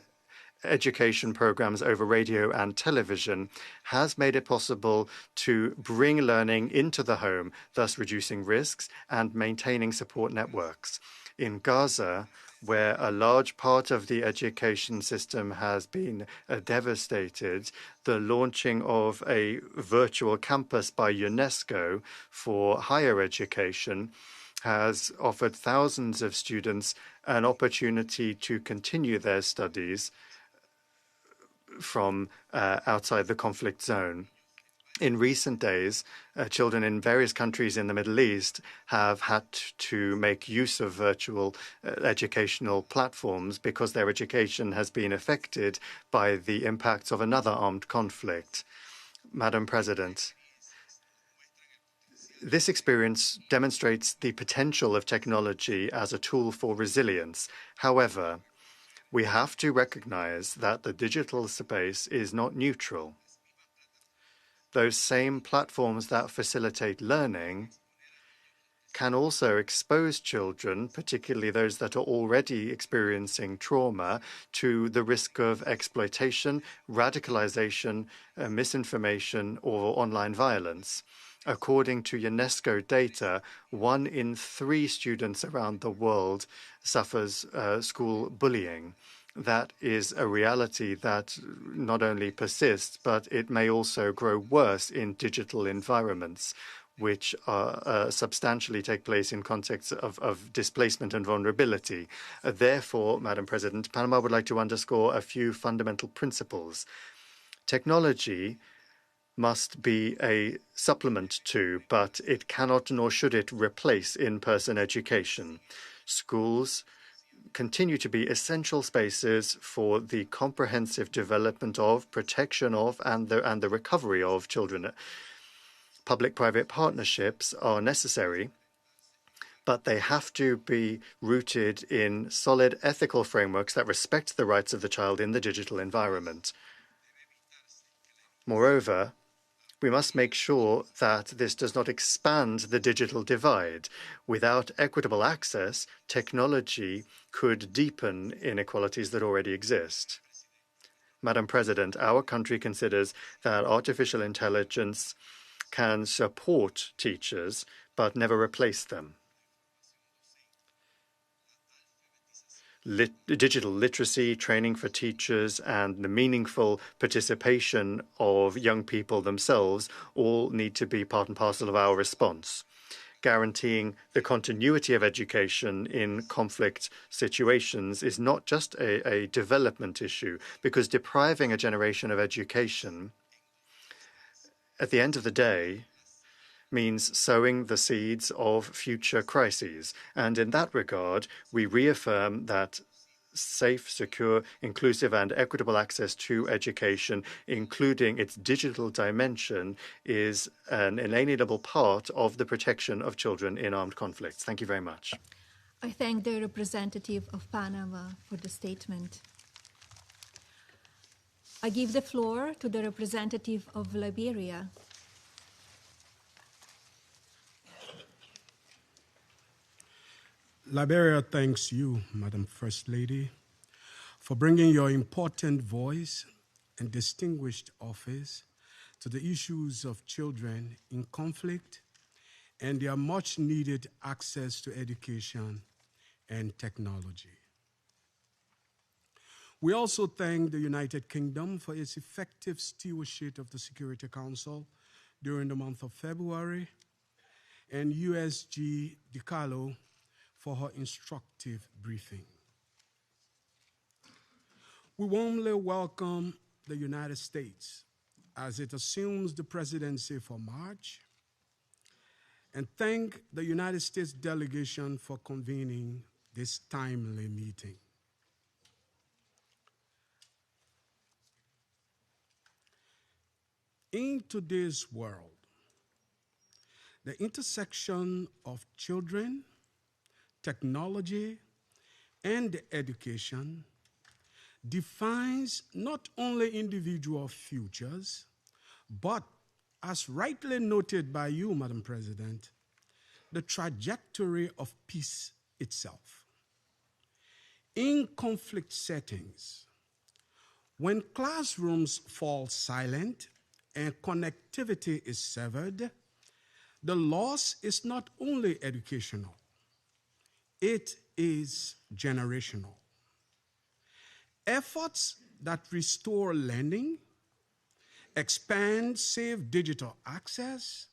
education programs over radio and television has made it possible to bring learning into the home, thus reducing risks and maintaining support networks. In Gaza, where a large part of the education system has been devastated, the launching of a virtual campus by UNESCO for higher education has offered thousands of students an opportunity to continue their studies from outside the conflict zone. In recent days, children in various countries in the Middle East have had to make use of virtual educational platforms because their education has been affected by the impacts of another armed conflict. Madam President, this experience demonstrates the potential of technology as a tool for resilience. However, we have to recognize that the digital space is not neutral. Those same platforms that facilitate learning can also expose children, particularly those that are already experiencing trauma, to the risk of exploitation, radicalization, misinformation, or online violence. According to UNESCO data, 1 in 3 students around the world suffers school bullying. That is a reality that not only persists, but it may also grow worse in digital environments, which substantially take place in contexts of displacement and vulnerability. Therefore, Madam President, Panama would like to underscore a few fundamental principles. Technology must be a supplement to, but it cannot nor should it replace in-person education. Schools continue to be essential spaces for the comprehensive development of, protection of, and the recovery of children. Public-private partnerships are necessary, but they have to be rooted in solid ethical frameworks that respect the rights of the child in the digital environment. Moreover, we must make sure that this does not expand the digital divide. Without equitable access, technology could deepen inequalities that already exist. Madam President, our country considers that artificial intelligence can support teachers, but never replace them. Digital literacy, training for teachers, and the meaningful participation of young people themselves all need to be part and parcel of our response. Guaranteeing the continuity of education in conflict situations is not just a development issue, because depriving a generation of education, at the end of the day, means sowing the seeds of future crises. And in that regard, we reaffirm that safe, secure, inclusive, and equitable access to education, including its digital dimension, is an inalienable part of the protection of children in armed conflicts. Thank you very much. I thank the representative of Panama for the statement. I give the floor to the representative of Liberia. Liberia thanks you, Madam First Lady, for bringing your important voice and distinguished office to the issues of children in conflict and their much-needed access to education and technology. We also thank the United Kingdom for its effective stewardship of the Security Council during the month of February, and USG DiCarlo for her instructive briefing. We warmly welcome the United States as it assumes the presidency for March, and thank the United States delegation for convening this timely meeting. In today's world, the intersection of children, technology, and education defines not only individual futures, but, as rightly noted by you, Madam President, the trajectory of peace itself. In conflict settings, when classrooms fall silent and connectivity is severed, the loss is not only educational, it is generational. Efforts that restore learning, expand safe digital access,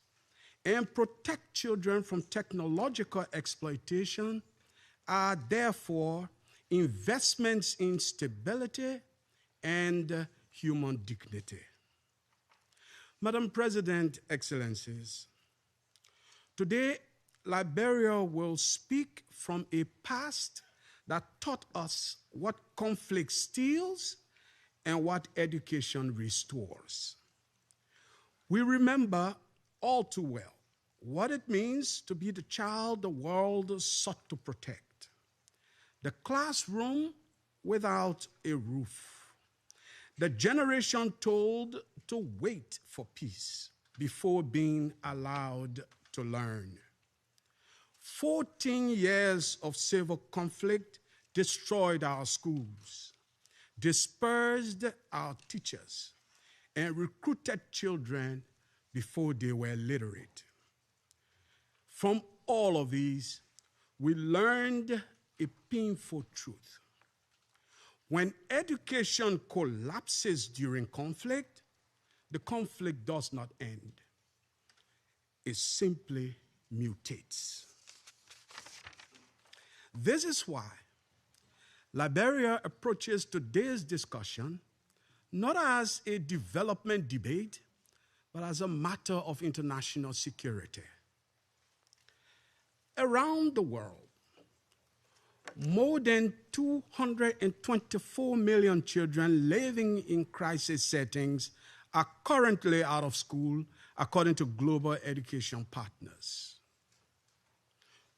and protect children from technological exploitation are therefore investments in stability and human dignity. Madam President, Excellencies, today Liberia will speak from a past that taught us what conflict steals and what education restores. We remember all too well what it means to be the child the world sought to protect. The classroom without a roof. The generation told to wait for peace before being allowed to learn. 14 years of civil conflict destroyed our schools, dispersed our teachers, and recruited children before they were literate. From all of these, we learned a painful truth. When education collapses during conflict, the conflict does not end. It simply mutates. This is why Liberia approaches today's discussion not as a development debate, but as a matter of international security. Around the world, more than 224 million children living in crisis settings are currently out of school, according to global education partners.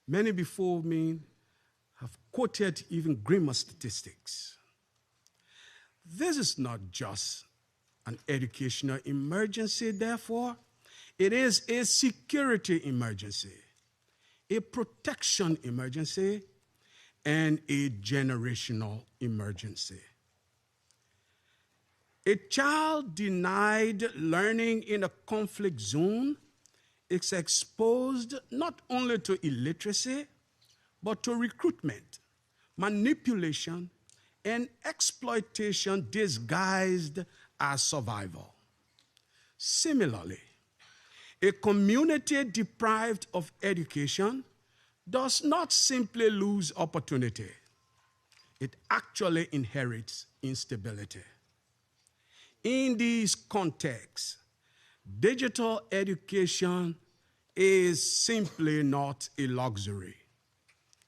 Many before me have quoted even grimmer statistics. This is not just an educational emergency, therefore, it is a security emergency, a protection emergency, and a generational emergency. A child denied learning in a conflict zone is exposed not only to illiteracy, but to recruitment, manipulation, and exploitation disguised as survival. Similarly, a community deprived of education does not simply lose opportunity, it actually inherits instability. In these contexts, digital education is simply not a luxury.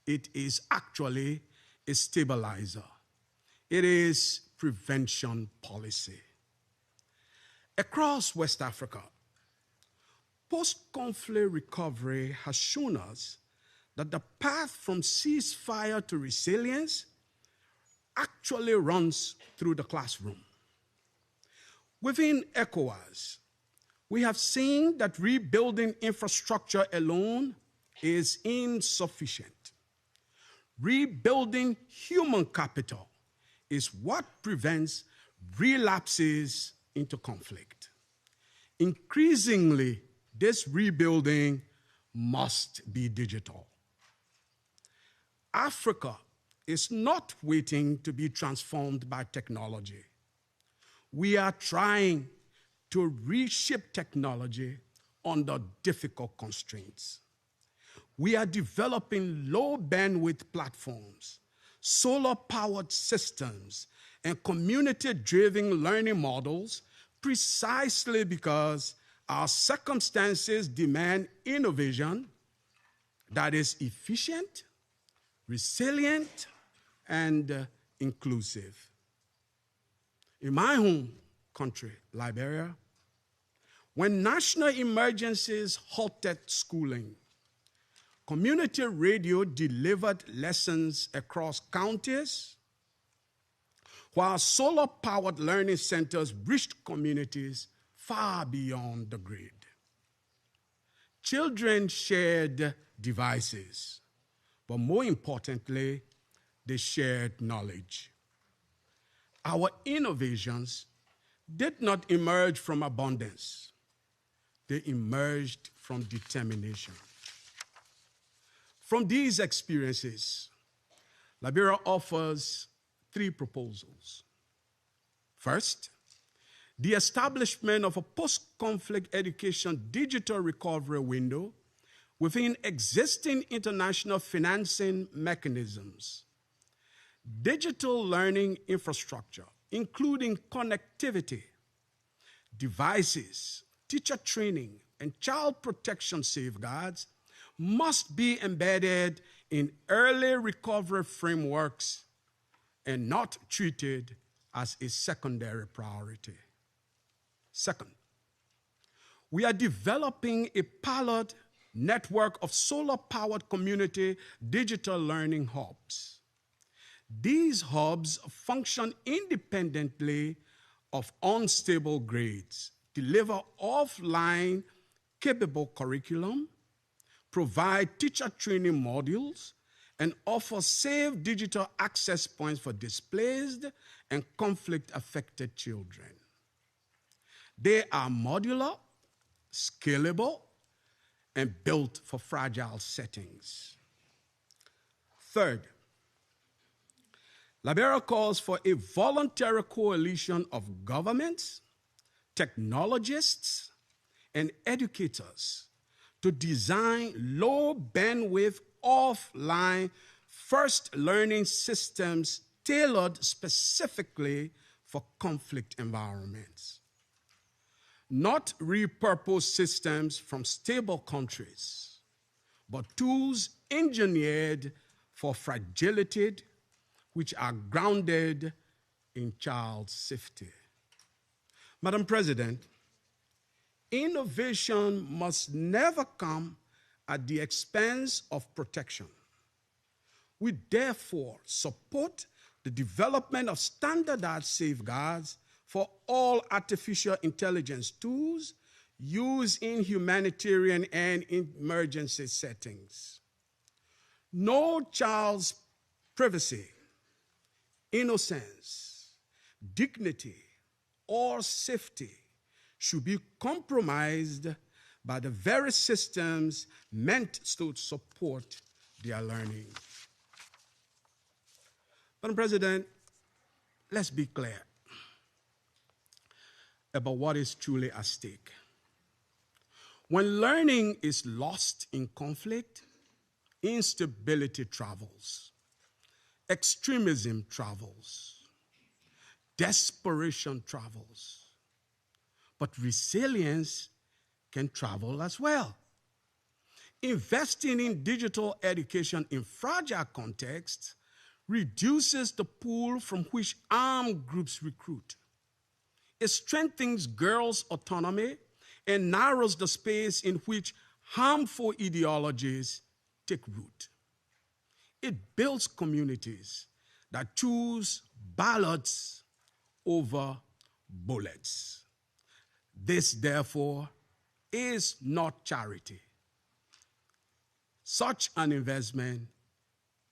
It is actually a stabilizer. It is prevention policy. Across West Africa, post-conflict recovery has shown us that the path from ceasefire to resilience actually runs through the classroom. Within ECOWAS, we have seen that rebuilding infrastructure alone is insufficient. Rebuilding human capital is what prevents relapses into conflict. Increasingly, this rebuilding must be digital. Africa is not waiting to be transformed by technology. We are trying to reshape technology under difficult constraints. We are developing low bandwidth platforms, solar-powered systems, and community-driven learning models precisely because our circumstances demand innovation that is efficient, resilient, and inclusive. In my home country, Liberia, when national emergencies halted schooling, community radio delivered lessons across counties, while solar-powered learning centers reached communities far beyond the grid. Children shared devices, but more importantly, they shared knowledge. Our innovations did not emerge from abundance. They emerged from determination. From these experiences, Liberia offers 3 proposals. First, the establishment of a post-conflict education digital recovery window within existing international financing mechanisms. Digital learning infrastructure, including connectivity, devices, teacher training, and child protection safeguards, must be embedded in early recovery frameworks and not treated as a secondary priority. Second, we are developing a pilot network of solar-powered community digital learning hubs. These hubs function independently of unstable grades, deliver offline capable curriculum, provide teacher training modules, and offer safe digital access points for displaced and conflict-affected children. They are modular, scalable, and built for fragile settings. Third, Liberia calls for a voluntary coalition of governments, technologists, and educators to design low-bandwidth, offline, first learning systems tailored specifically for conflict environments. Not repurposed systems from stable countries, but tools engineered for fragility, which are grounded in child safety. Madam President, innovation must never come at the expense of protection. We therefore support the development of standardized safeguards for all artificial intelligence tools used in humanitarian and emergency settings. No child's privacy, innocence, dignity, or safety should be compromised by the very systems meant to support their learning. Madam President, let's be clear about what is truly at stake. When learning is lost in conflict, instability travels, extremism travels, desperation travels, but resilience can travel as well. Investing in digital education in fragile contexts reduces the pool from which armed groups recruit. It strengthens girls' autonomy and narrows the space in which harmful ideologies take root. It builds communities that choose ballots over bullets. This, therefore, is not charity. Such an investment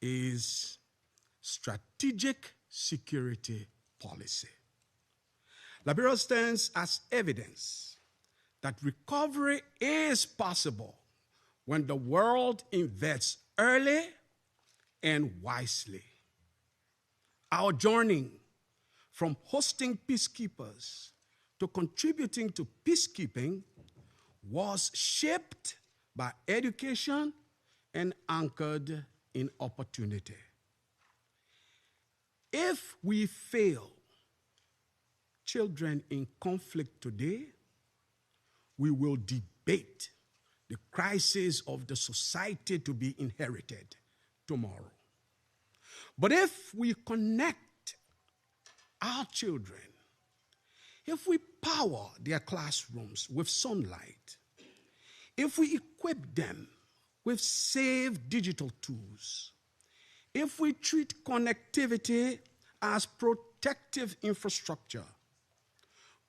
is strategic security policy. Liberia stands as evidence that recovery is possible when the world invests early and wisely. Our journey from hosting peacekeepers to contributing to peacekeeping was shaped by education and anchored in opportunity. If we fail children in conflict today, we will debate the crisis of the society to be inherited tomorrow. But if we connect our children, if we power their classrooms with sunlight, if we equip them with safe digital tools, if we treat connectivity as protective infrastructure,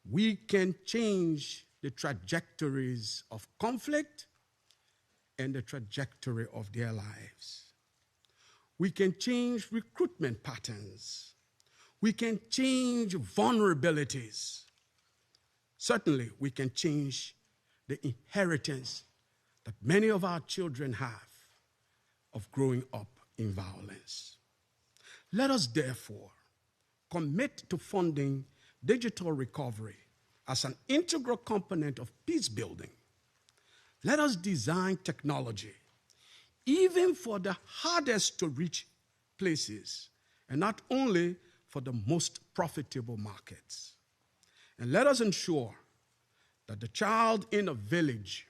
we can change the trajectories of conflict and the trajectory of their lives. We can change recruitment patterns. We can change vulnerabilities. Certainly, we can change the inheritance that many of our children have of growing up in violence. Let us therefore commit to funding digital recovery as an integral component of peace building. Let us design technology even for the hardest to reach places, and not only for the most profitable markets. And let us ensure that the child in a village,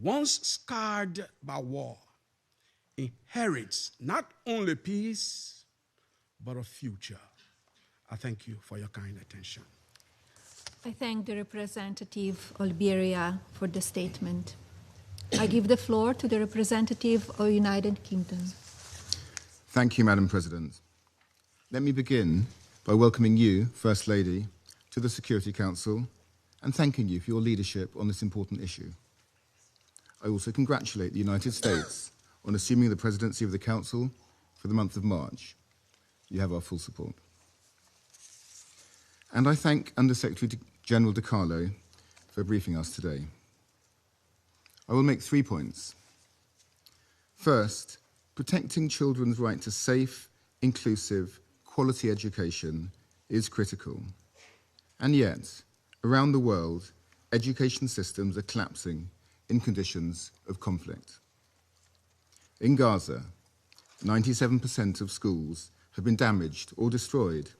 once scarred by war, inherits not only peace, but a future. I thank you for your kind attention. I thank the representative of Liberia for the statement. I give the floor to the representative of United Kingdom. Thank you, Madam President. Let me begin by welcoming you, First Lady, to the Security Council and thanking you for your leadership on this important issue. I also congratulate the United States on assuming the presidency of the Council for the month of March. You have our full support. And I thank Undersecretary General DiCarlo for briefing us today. I will make 3 points. First, protecting children's right to safe, inclusive, quality education is critical. And yet, around the world, education systems are collapsing in conditions of conflict. In Gaza, 97% of schools have been damaged or destroyed,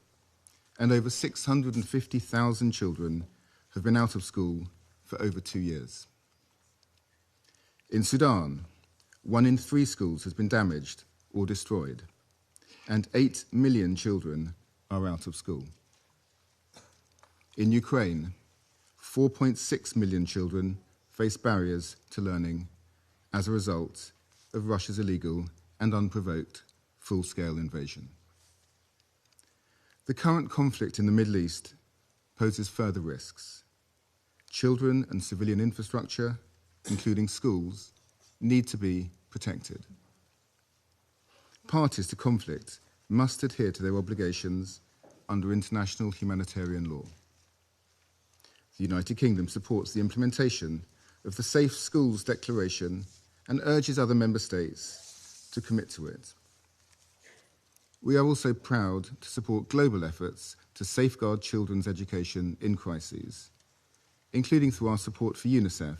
and over 650,000 children have been out of school for over 2 years. In Sudan, 1 in 3 schools has been damaged or destroyed, and 8 million children are out of school. In Ukraine, 4.6 million children face barriers to learning as a result of Russia's illegal and unprovoked full-scale invasion. The current conflict in the Middle East poses further risks. Children and civilian infrastructure, including schools, need to be protected. Parties to conflict must adhere to their obligations under international humanitarian law. The United Kingdom supports the implementation of the Safe Schools Declaration and urges other member states to commit to it. We are also proud to support global efforts to safeguard children's education in crises, including through our support for UNICEF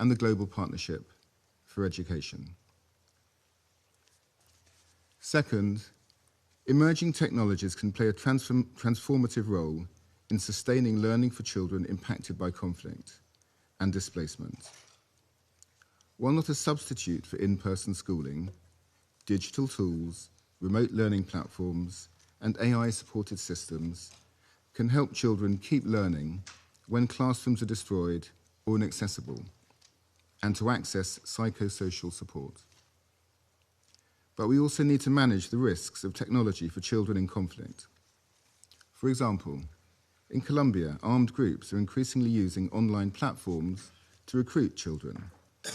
and the Global Partnership for Education. Second, emerging technologies can play a transformative role in sustaining learning for children impacted by conflict and displacement. While not a substitute for in-person schooling, digital tools, remote learning platforms, and AI-supported systems can help children keep learning when classrooms are destroyed or inaccessible, and to access psychosocial support. But we also need to manage the risks of technology for children in conflict. For example, In Colombia, armed groups are increasingly using online platforms to recruit children. The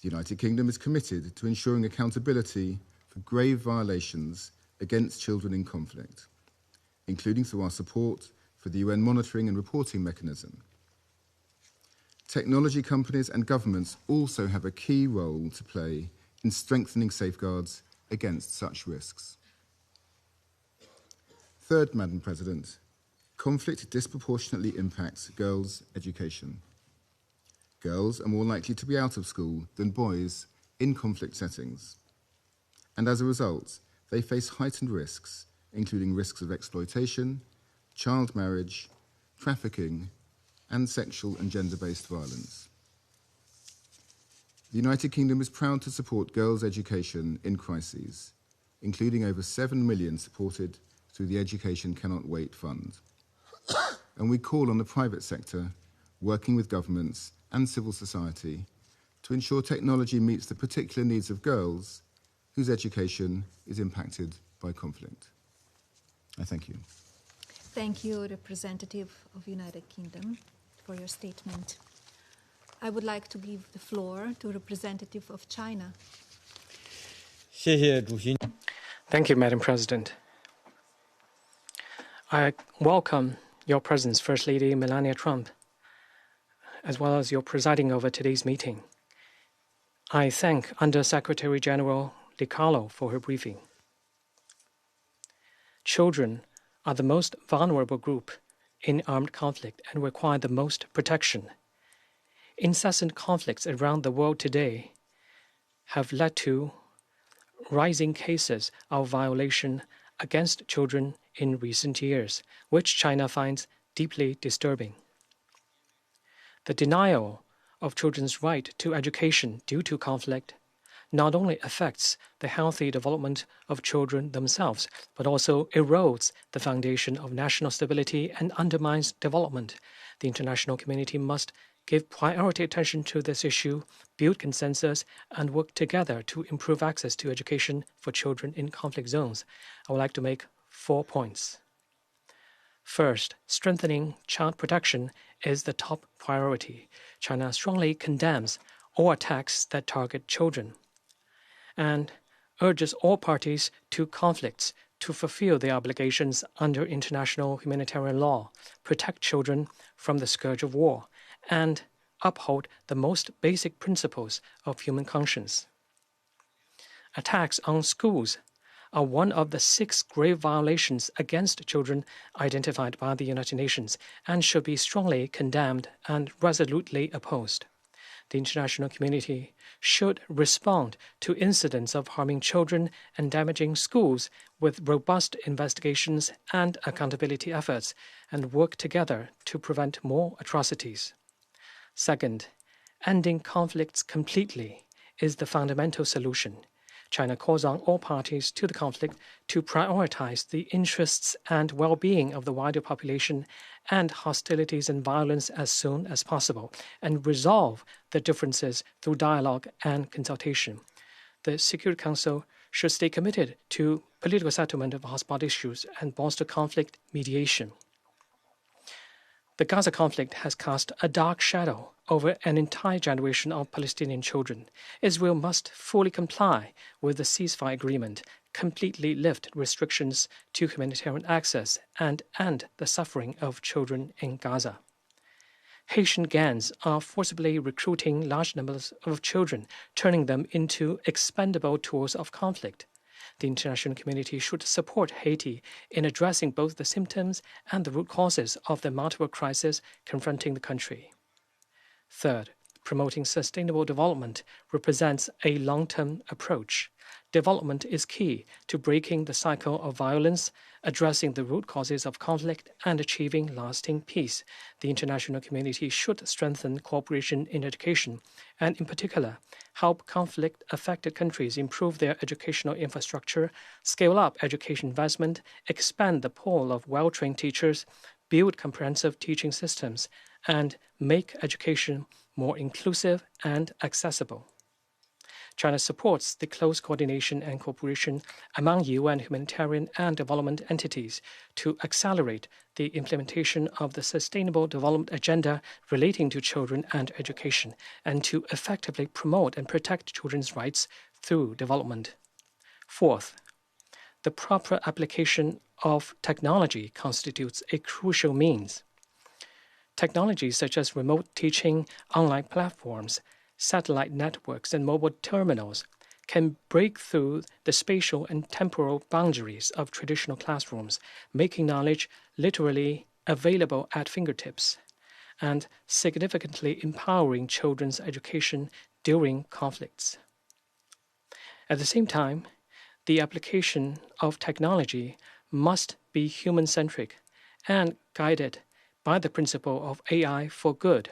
United Kingdom is committed to ensuring accountability for grave violations against children in conflict, including through our support for the UN monitoring and reporting mechanism. Technology companies and governments also have a key role to play in strengthening safeguards against such risks. Third, Madam President, conflict disproportionately impacts girls' education. Girls are more likely to be out of school than boys in conflict settings. And as a result, they face heightened risks, including risks of exploitation, child marriage, trafficking, and sexual and gender-based violence. The United Kingdom is proud to support girls' education in crises, including over 7 million supported through the Education Cannot Wait Fund. And we call on the private sector, working with governments and civil society, to ensure technology meets the particular needs of girls whose education is impacted by conflict. I thank you. Thank you, Representative of the United Kingdom, for your statement. I would like to give the floor to Representative of China. Thank you, Madam President. I welcome your presence, First Lady Melania Trump, as well as your presiding over today's meeting. I thank Under-Secretary General DiCarlo for her briefing. Children are the most vulnerable group in armed conflict and require the most protection. Incessant conflicts around the world today have led to rising cases of violation against children in recent years, which China finds deeply disturbing. The denial of children's right to education due to conflict not only affects the healthy development of children themselves, but also erodes the foundation of national stability and undermines development. The international community must give priority attention to this issue, build consensus, and work together to improve access to education for children in conflict zones. I would like to make 4 points. First, strengthening child protection is the top priority. China strongly condemns all attacks that target children and urges all parties to conflicts to fulfill their obligations under international humanitarian law, protect children from the scourge of war, and uphold the most basic principles of human conscience. Attacks on schools are one of the 6 grave violations against children identified by the United Nations and should be strongly condemned and resolutely opposed. The international community should respond to incidents of harming children and damaging schools with robust investigations and accountability efforts and work together to prevent more atrocities. Second, ending conflicts completely is the fundamental solution. China calls on all parties to the conflict to prioritize the interests and well-being of the wider population and hostilities and violence as soon as possible, and resolve the differences through dialogue and consultation. The Security Council should stay committed to political settlement of hostile issues and bolster conflict mediation. The Gaza conflict has cast a dark shadow over an entire generation of Palestinian children. Israel must fully comply with the ceasefire agreement, completely lift restrictions to humanitarian access, and end the suffering of children in Gaza. Haitian gangs are forcibly recruiting large numbers of children, turning them into expendable tools of conflict. The international community should support Haiti in addressing both the symptoms and the root causes of the multiple crises confronting the country. Third, promoting sustainable development represents a long-term approach. Development is key to breaking the cycle of violence, addressing the root causes of conflict, and achieving lasting peace. The international community should strengthen cooperation in education, and in particular, help conflict-affected countries improve their educational infrastructure, scale up education investment, expand the pool of well-trained teachers, build comprehensive teaching systems, and make education more inclusive and accessible. China supports the close coordination and cooperation among UN humanitarian and development entities to accelerate the implementation of the Sustainable Development Agenda relating to children and education, and to effectively promote and protect children's rights through development. Fourth, the proper application of technology constitutes a crucial means. Technologies such as remote teaching, online platforms, satellite networks, and mobile terminals can break through the spatial and temporal boundaries of traditional classrooms, making knowledge literally available at fingertips, and significantly empowering children's education during conflicts. At the same time, the application of technology must be human-centric and guided by the principle of AI for good,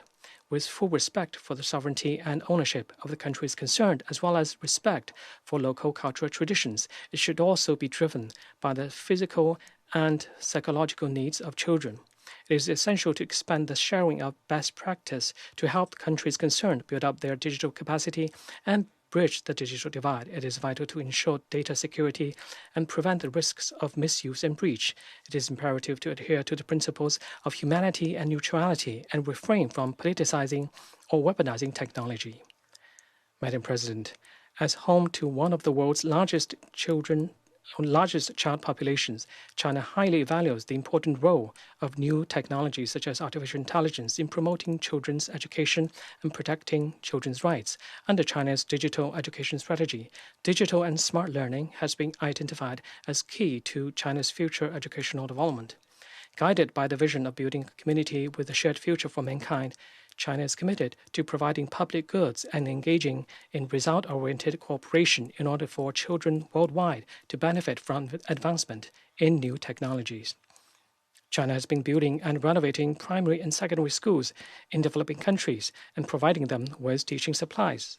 with full respect for the sovereignty and ownership of the countries concerned, as well as respect for local cultural traditions. It should also be driven by the physical and psychological needs of children. It is essential to expand the sharing of best practice to help the countries concerned build up their digital capacity and bridge the digital divide. It is vital to ensure data security and prevent the risks of misuse and breach. It is imperative to adhere to the principles of humanity and neutrality and refrain from politicizing or weaponizing technology. Madam President, as home to one of the world's largest child populations, China highly values the important role of new technologies such as artificial intelligence in promoting children's education and protecting children's rights. Under China's digital education strategy, digital and smart learning has been identified as key to China's future educational development. Guided by the vision of building a community with a shared future for mankind, China is committed to providing public goods and engaging in result-oriented cooperation in order for children worldwide to benefit from advancement in new technologies. China has been building and renovating primary and secondary schools in developing countries and providing them with teaching supplies.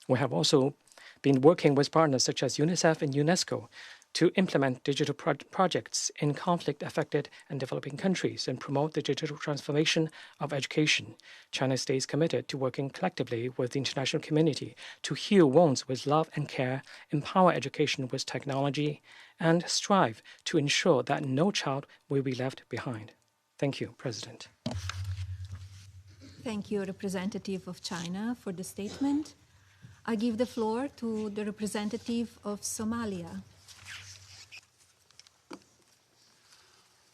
We have also been working with partners such as UNICEF and UNESCO to implement digital projects in conflict-affected and developing countries and promote the digital transformation of education. China stays committed to working collectively with the international community to heal wounds with love and care, empower education with technology, and strive to ensure that no child will be left behind. Thank you, President. Thank you, Representative of China, for the statement. I give the floor to the representative of Somalia.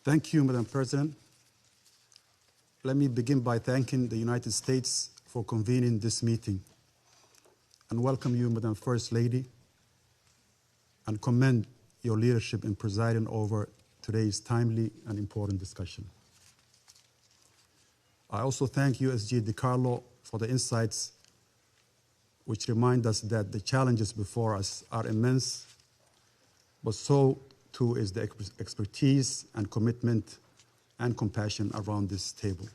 Thank you, Madam President. Let me begin by thanking the United States for convening this meeting and welcome you, Madam First Lady, and commend your leadership in presiding over today's timely and important discussion. I also thank USG DiCarlo for the insights which remind us that the challenges before us are immense, but so too is the expertise and commitment and compassion around this table.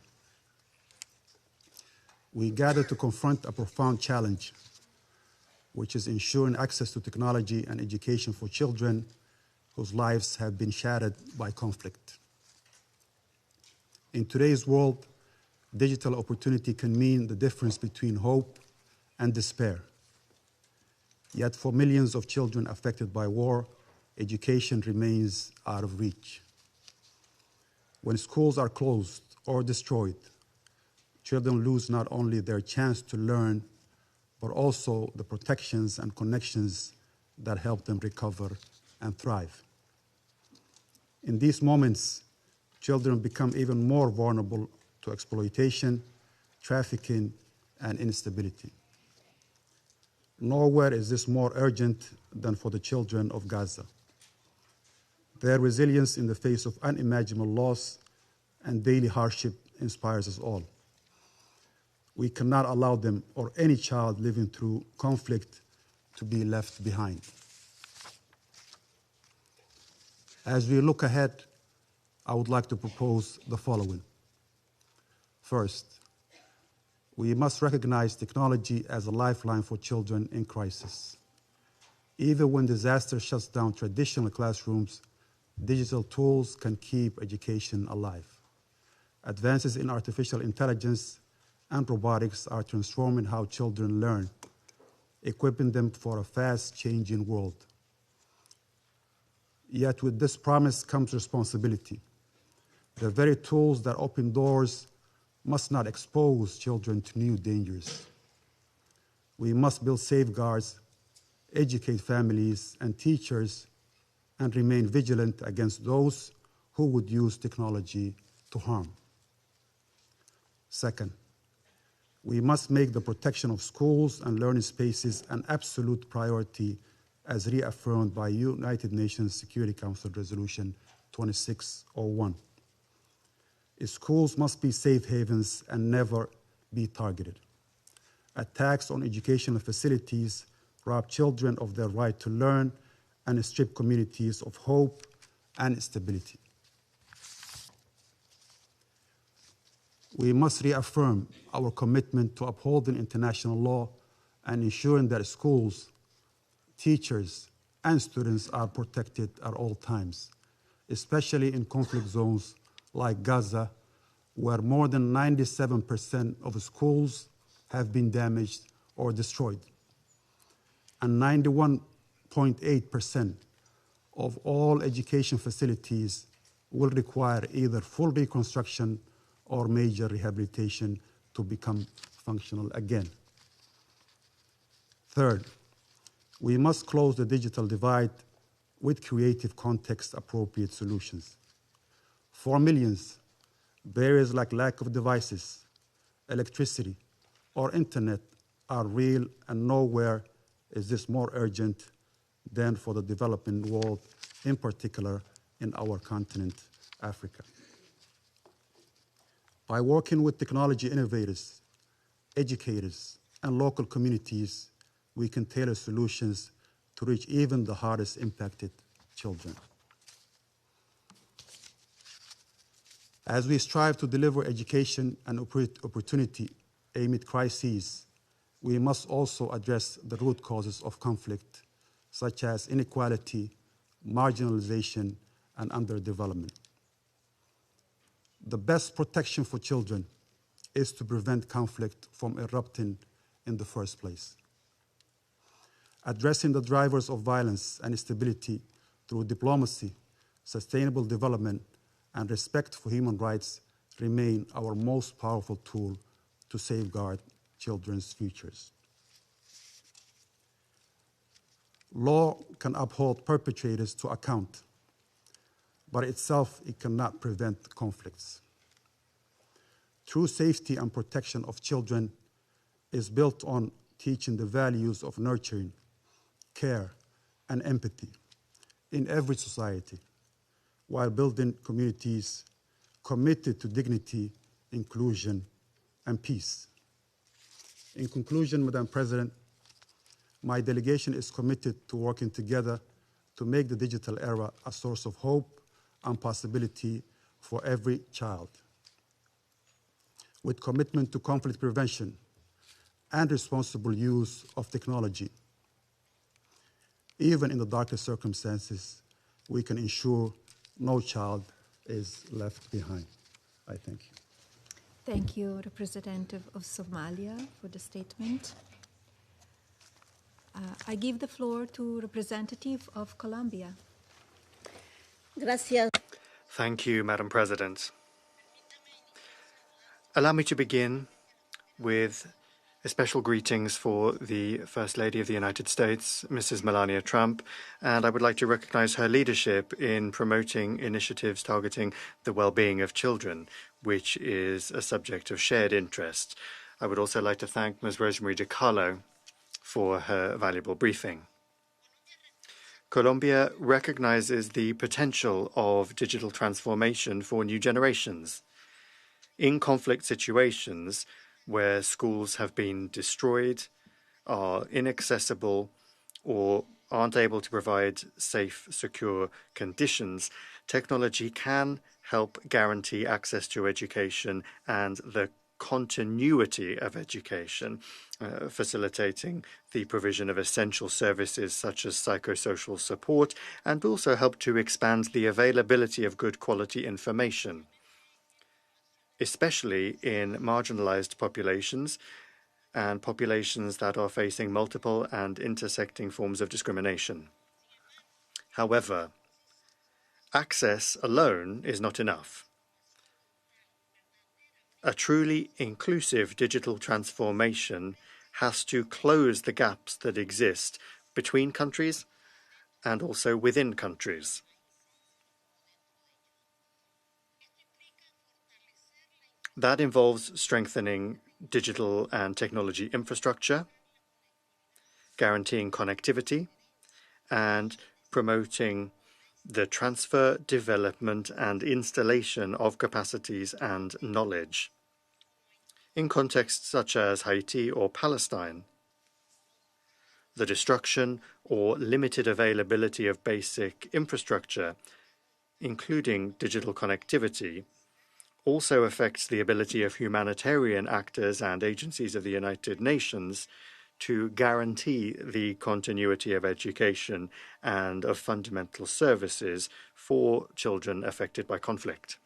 We gather to confront a profound challenge, which is ensuring access to technology and education for children whose lives have been shattered by conflict. In today's world, digital opportunity can mean the difference between hope and despair. Yet for millions of children affected by war, education remains out of reach. When schools are closed or destroyed, children lose not only their chance to learn, but also the protections and connections that help them recover and thrive. In these moments, children become even more vulnerable to exploitation, trafficking, and instability. Nowhere is this more urgent than for the children of Gaza. Their resilience in the face of unimaginable loss and daily hardship inspires us all. We cannot allow them or any child living through conflict to be left behind. As we look ahead, I would like to propose the following. First, we must recognize technology as a lifeline for children in crisis. Even when disaster shuts down traditional classrooms, digital tools can keep education alive. Advances in artificial intelligence and robotics are transforming how children learn, equipping them for a fast-changing world. Yet with this promise comes responsibility. The very tools that open doors must not expose children to new dangers. We must build safeguards, educate families and teachers, and remain vigilant against those who would use technology to harm. Second, we must make the protection of schools and learning spaces an absolute priority as reaffirmed by United Nations Security Council Resolution 2601. Schools must be safe havens and never be targeted. Attacks on educational facilities rob children of their right to learn and strip communities of hope and stability. We must reaffirm our commitment to upholding international law and ensuring that schools, teachers, and students are protected at all times, especially in conflict zones like Gaza, where more than 97% of schools have been damaged or destroyed, and 91.8% of all education facilities will require either full reconstruction or major rehabilitation to become functional again. Third, we must close the digital divide with creative, context-appropriate solutions. For millions, barriers like lack of devices, electricity, or internet are real, and nowhere is this more urgent than for the developing world, in particular in our continent, Africa. By working with technology innovators, educators, and local communities, we can tailor solutions to reach even the hardest impacted children. As we strive to deliver education and opportunity amid crises, we must also address the root causes of conflict, such as inequality, marginalization, and underdevelopment. The best protection for children is to prevent conflict from erupting in the first place. Addressing the drivers of violence and instability through diplomacy, sustainable development, and respect for human rights remain our most powerful tool to safeguard children's futures. Law can uphold perpetrators to account, but itself it cannot prevent conflicts. True safety and protection of children is built on teaching the values of nurturing, care, and empathy in every society, while building communities committed to dignity, inclusion, and peace. In conclusion, Madam President, my delegation is committed to working together to make the digital era a source of hope and possibility for every child. With commitment to conflict prevention and responsible use of technology, even in the darkest circumstances, we can ensure no child is left behind. I thank you. Thank you, Representative of Somalia, for the statement. I give the floor to Representative of Colombia. Gracias. Thank you, Madam President. Allow me to begin with special greetings for the First Lady of the United States, Mrs. Melania Trump, and I would like to recognize her leadership in promoting initiatives targeting the well-being of children, which is a subject of shared interest. I would also like to thank Ms. Rosemary DiCarlo for her valuable briefing. Colombia recognizes the potential of digital transformation for new generations. In conflict situations where schools have been destroyed, are inaccessible, or aren't able to provide safe, secure conditions, technology can help guarantee access to education and the continuity of education, facilitating the provision of essential services such as psychosocial support, and also help to expand the availability of good quality information. especially in marginalized populations and populations that are facing multiple and intersecting forms of discrimination. However, access alone is not enough. A truly inclusive digital transformation has to close the gaps that exist between countries and also within countries. That involves strengthening digital and technology infrastructure, guaranteeing connectivity, and promoting the transfer, development, and installation of capacities and knowledge. In contexts such as Haiti or Palestine, the destruction or limited availability of basic infrastructure, including digital connectivity, also affects the ability of humanitarian actors and agencies of the United Nations to guarantee the continuity of education and of fundamental services for children affected by conflict.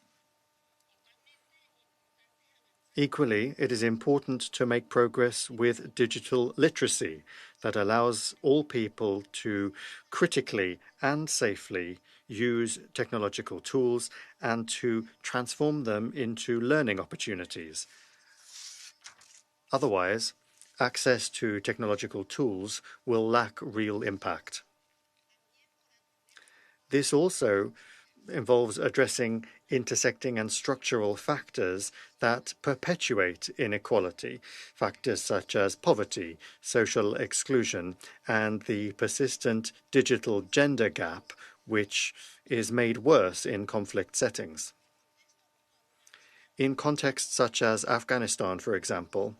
Equally, it is important to make progress with digital literacy that allows all people to critically and safely use technological tools and to transform them into learning opportunities. Otherwise, access to technological tools will lack real impact. This also involves addressing intersecting and structural factors that perpetuate inequality, factors such as poverty, social exclusion, and the persistent digital gender gap, which is made worse in conflict settings. In contexts such as Afghanistan, for example,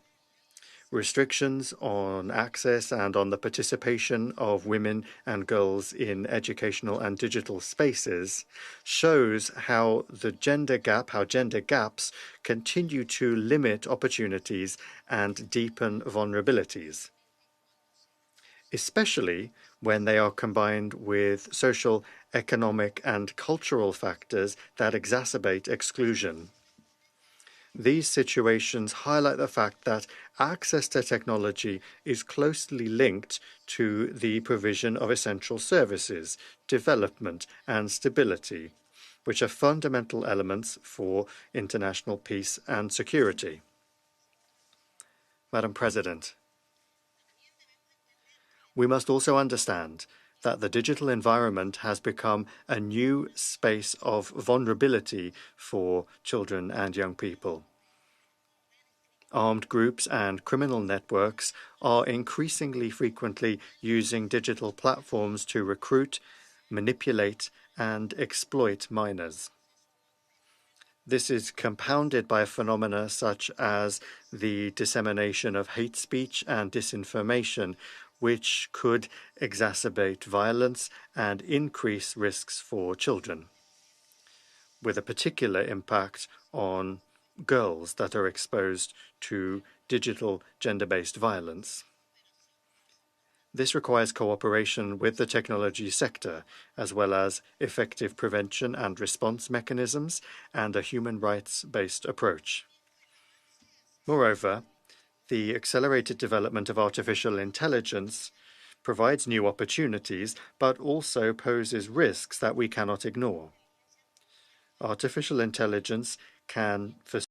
restrictions on access and on the participation of women and girls in educational and digital spaces shows how gender gaps continue to limit opportunities and deepen vulnerabilities, especially when they are combined with social, economic, and cultural factors that exacerbate exclusion. These situations highlight the fact that access to technology is closely linked to the provision of essential services, development, and stability, which are fundamental elements for international peace and security. Madam President, we must also understand that the digital environment has become a new space of vulnerability for children and young people. Armed groups and criminal networks are increasingly frequently using digital platforms to recruit, manipulate, and exploit minors. This is compounded by phenomena such as the dissemination of hate speech and disinformation, which could exacerbate violence and increase risks for children, with a particular impact on girls that are exposed to digital gender-based violence. This requires cooperation with the technology sector, as well as effective prevention and response mechanisms and a human rights-based approach. Moreover, the accelerated development of artificial intelligence provides new opportunities, but also poses risks that we cannot ignore. Artificial intelligence can facilitate